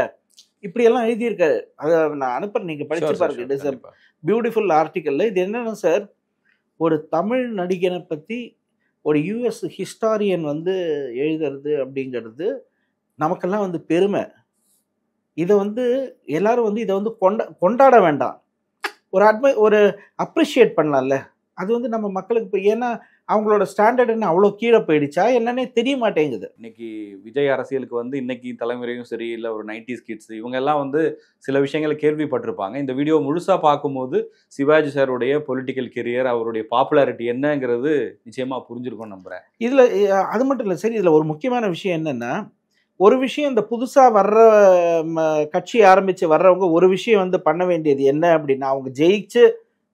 இப்படியெல்லாம் எழுதியிருக்காரு. அதை நான் அனுப்புகிறேன், நீங்கள் படித்து பாருங்க. It is a beautiful article. இது என்னென்னா சார், ஒரு தமிழ் நடிகனை பற்றி ஒரு யூஎஸ் ஹிஸ்டாரியன் வந்து எழுதுறது அப்படிங்கிறது நமக்கெல்லாம் வந்து பெருமை. இதை வந்து எல்லாரும் வந்து இதை வந்து கொண்டாட வேண்டாம், ஒரு அப்ரிஷியேட் பண்ணலாம்ல. அது வந்து நம்ம மக்களுக்கு இப்போ ஏன்னா அவங்களோட ஸ்டாண்டர்ட் என்ன அவ்வளோ கீழே போயிடுச்சா என்னன்னே தெரிய மாட்டேங்குது. இன்னைக்கு விஜய் அரசியலுக்கு வந்து இன்னைக்கு தலைமுறையும் சரி, இல்லை ஒரு 90s கிட்ஸ் இவங்க எல்லாம் வந்து சில விஷயங்களை கேள்விப்பட்டிருப்பாங்க. இந்த வீடியோ முழுசாக பார்க்கும்போது சிவாஜி சாருடைய பொலிட்டிக்கல் கெரியர், அவருடைய பாப்புலாரிட்டி என்னங்கிறது நிச்சயமாக புரிஞ்சிருக்கும்னு நம்புகிறேன். இதில் அது மட்டும் இல்லை சரி, இதில் ஒரு முக்கியமான விஷயம் என்னென்னா, ஒரு விஷயம் இந்த புதுசாக வர்ற கட்சி ஆரம்பித்து வர்றவங்க ஒரு விஷயம் வந்து பண்ண வேண்டியது என்ன அப்படின்னா, அவங்க ஜெயிச்சு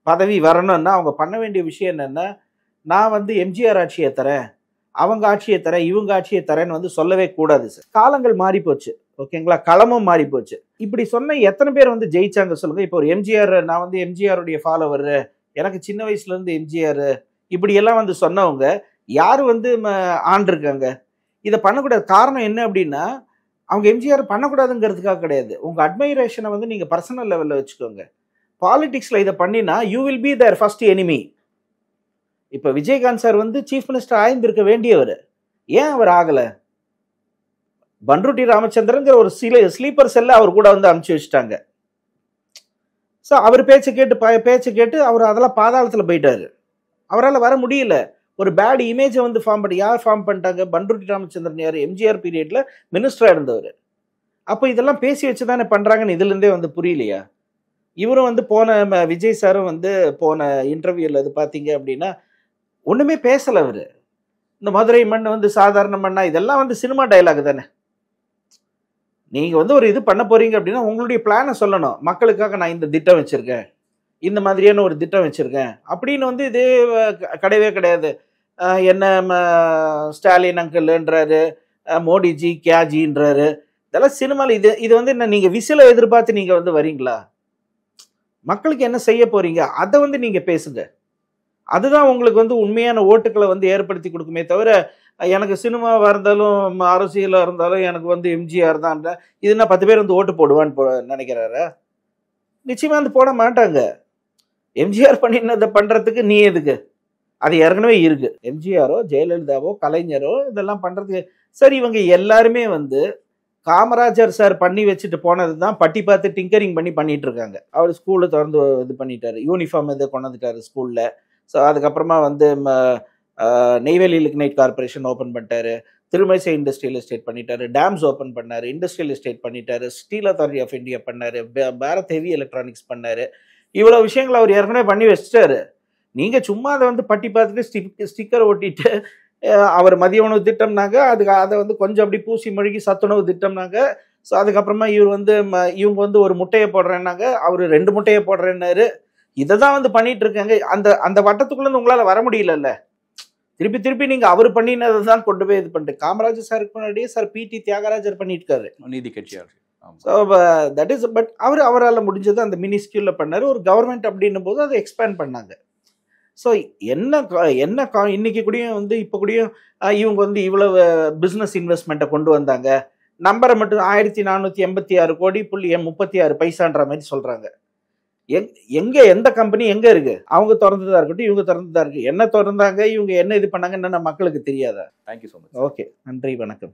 பதவி வரணும்னா அவங்க பண்ண வேண்டிய விஷயம் என்னென்னா, நான் வந்து எம்ஜிஆர் ஆட்சியை தரேன், அவங்க ஆட்சியை தரேன், இவங்க ஆட்சியை தரேன்னு வந்து சொல்லவே கூடாது சார். காலங்கள் மாறி போச்சு ஓகேங்களா, களமும் மாறி போச்சு. இப்படி சொன்ன எத்தனை பேர் வந்து ஜெயிச்சாங்க சொல்லுங்கள். இப்போ ஒரு எம்ஜிஆர், நான் வந்து எம்ஜிஆருடைய ஃபாலோவர், எனக்கு சின்ன வயசுலேருந்து எம்ஜிஆர், இப்படியெல்லாம் வந்து சொன்னவங்க யார் வந்து ஆண்டிருக்காங்க? இதை பண்ணக்கூடாது. காரணம் என்ன அப்படின்னா, அவங்க எம்ஜிஆர் பண்ணக்கூடாதுங்கிறதுக்காக கிடையாது. உங்கள் அட்மைரேஷனை வந்து நீங்கள் பர்சனல் லெவலில் வச்சுக்கோங்க. பாலிடிக்ஸில் இதை பண்ணினா you will be their first enemy. இப்போ விஜயகாந்த் சார் வந்து சீஃப் மினிஸ்டர் ஆயிருந்திருக்க வேண்டியவர், ஏன் அவர் ஆகலை? பன்ருட்டி ராமச்சந்திரங்கிற ஒரு ஸ்லீப்பர் செல்ல அவர் கூட வந்து அனுப்பிச்சு வச்சுட்டாங்க. ஸோ அவர் பேச்சு கேட்டு அவர் அதெல்லாம் பாதாளத்தில் போயிட்டாரு. அவரால் வர முடியல. ஒரு பேட் இமேஜை வந்து யார் ஃபார்ம் பண்ணிட்டாங்க? பன்ருட்டி ராமச்சந்திரன் யார்? எம்ஜிஆர் பீரியட்ல மினிஸ்டராக இருந்தவர். அப்போ இதெல்லாம் பேசி வச்சு தானே பண்ணுறாங்கன்னு இதுலேருந்தே வந்து புரியலையா? இவரும் வந்து விஜய் சாரும் வந்து போன இன்டர்வியூவில் இது பார்த்தீங்க அப்படின்னா ஒன்றுமே பேசலை. அவர் இந்த மதுரை மண் வந்து சாதாரண மண்ணா, இதெல்லாம் வந்து சினிமா டைலாக் தானே. நீங்கள் வந்து ஒரு இது பண்ண போறீங்க அப்படின்னா உங்களுடைய பிளானை சொல்லணும். மக்களுக்காக நான் இந்த திட்டம் வச்சுருக்கேன், இந்த மாதிரியான ஒரு திட்டம் வச்சுருக்கேன் அப்படின்னு வந்து இதே கிடையவே கிடையாது. என்ன ஸ்டாலின் அங்கிள்ன்றாரு, மோடிஜி கியாஜின்றாரு. இதெல்லாம் சினிமாவில் இது வந்து என்ன, நீங்கள் விசிலை எதிர்பார்த்து நீங்கள் வந்து வரீங்களா? மக்களுக்கு என்ன செய்ய போறீங்க அதை வந்து நீங்கள் பேசுங்க. அதுதான் உங்களுக்கு வந்து உண்மையான ஓட்டுக்களை வந்து ஏற்படுத்தி கொடுக்குமே தவிர, எனக்கு சினிமாவாக இருந்தாலும் அரசியலாக இருந்தாலும் எனக்கு வந்து எம்ஜிஆர் தான், இதுனா 10 பேர் வந்து ஓட்டு போடுவான்னு நினைக்கிறாரா? நிச்சயமா வந்து போட மாட்டாங்க. எம்ஜிஆர் பண்ணினதை பண்றதுக்கு நீ எதுக்கு? அது ஏற்கனவே இருக்கு. எம்ஜிஆரோ ஜெயலலிதாவோ கலைஞரோ இதெல்லாம் பண்றதுக்கு சரி. இவங்க எல்லாருமே வந்து காமராஜர் சார் பண்ணி வச்சுட்டு போனது தான் பட்டி பார்த்து டிங்கரிங் பண்ணிட்டு இருக்காங்க. அவர் ஸ்கூல்ல திறந்து இது பண்ணிட்டாரு, யூனிஃபார்ம் இதை கொண்டு வந்துட்டாரு ஸ்கூல்ல. ஸோ அதுக்கப்புறமா வந்து நெய்வேலி லிக்னைட் கார்பரேஷன் ஓப்பன் பண்ணிட்டாரு, திருமழிசை இண்டஸ்ட்ரியல் எஸ்டேட் பண்ணிட்டாரு, டேம்ஸ் ஓப்பன் பண்ணாரு, இண்டஸ்ட்ரியல் எஸ்டேட் பண்ணிட்டாரு, ஸ்டீல் அத்தாரிட்டி ஆஃப் இந்தியா பண்ணாரு, பாரத் ஹெவி எலக்ட்ரானிக்ஸ் பண்ணாரு. இவ்வளோ விஷயங்களை அவர் ஏற்கனவே பண்ணி வச்சுட்டாரு. நீங்க சும்மா அதை வந்து பட்டி பார்த்துட்டு ஸ்டிக்கர் ஒட்டிட்டு அவர் மதிய உணவு திட்டம்னாங்க, அதை வந்து கொஞ்சம் அப்படி பூசி மொழிகி சத்துணவு திட்டம்னாங்க. ஸோ அதுக்கப்புறமா இவங்க வந்து ஒரு முட்டையை போடுறேன்னாங்க, அவர் 2 முட்டையை போடுறேன்னாரு. இதை தான் வந்து பண்ணிட்டு இருக்காங்க. அந்த வட்டத்துக்குள்ள இருந்து உங்களால வர முடியலல்ல. திருப்பி நீங்க அவர் பண்ணினதை தான் கொண்டு போய் இது பண்ணிட்டு, காமராஜர் சாருக்கு முன்னாடியே சார் பிடி தியாகராஜர் பண்ணிட்டு இருக்காரு, நீதி கட்சியார். தட் இஸ் பட் அவரால் முடிஞ்சது அந்த மினிஸ்ட்ரியில் பண்ணாரு. ஒரு கவர்மெண்ட் அப்படின்னும் போது அதை எக்ஸ்பேண்ட் பண்ணாங்க. ஸோ என்ன இன்னைக்கு கூடயும் வந்து இப்போ கூடயும் இவங்க வந்து இவ்வளவு பிஸ்னஸ் இன்வெஸ்ட்மெண்ட்டை கொண்டு வந்தாங்க. நம்பரை மட்டும் 1486 கோடி 36 பைசான்ற மாதிரி சொல்றாங்க. எந்த கம்பெனி எங்க இருக்கு? அவங்க திறந்துதான் இருக்கட்டும், இவங்க திறந்துதான் இருக்கு. என்ன திறந்தாங்க, இவங்க என்ன இது பண்ணாங்கன்னு மக்களுக்கு தெரியாதா? Thank you so much. ஓகே, நன்றி, வணக்கம்.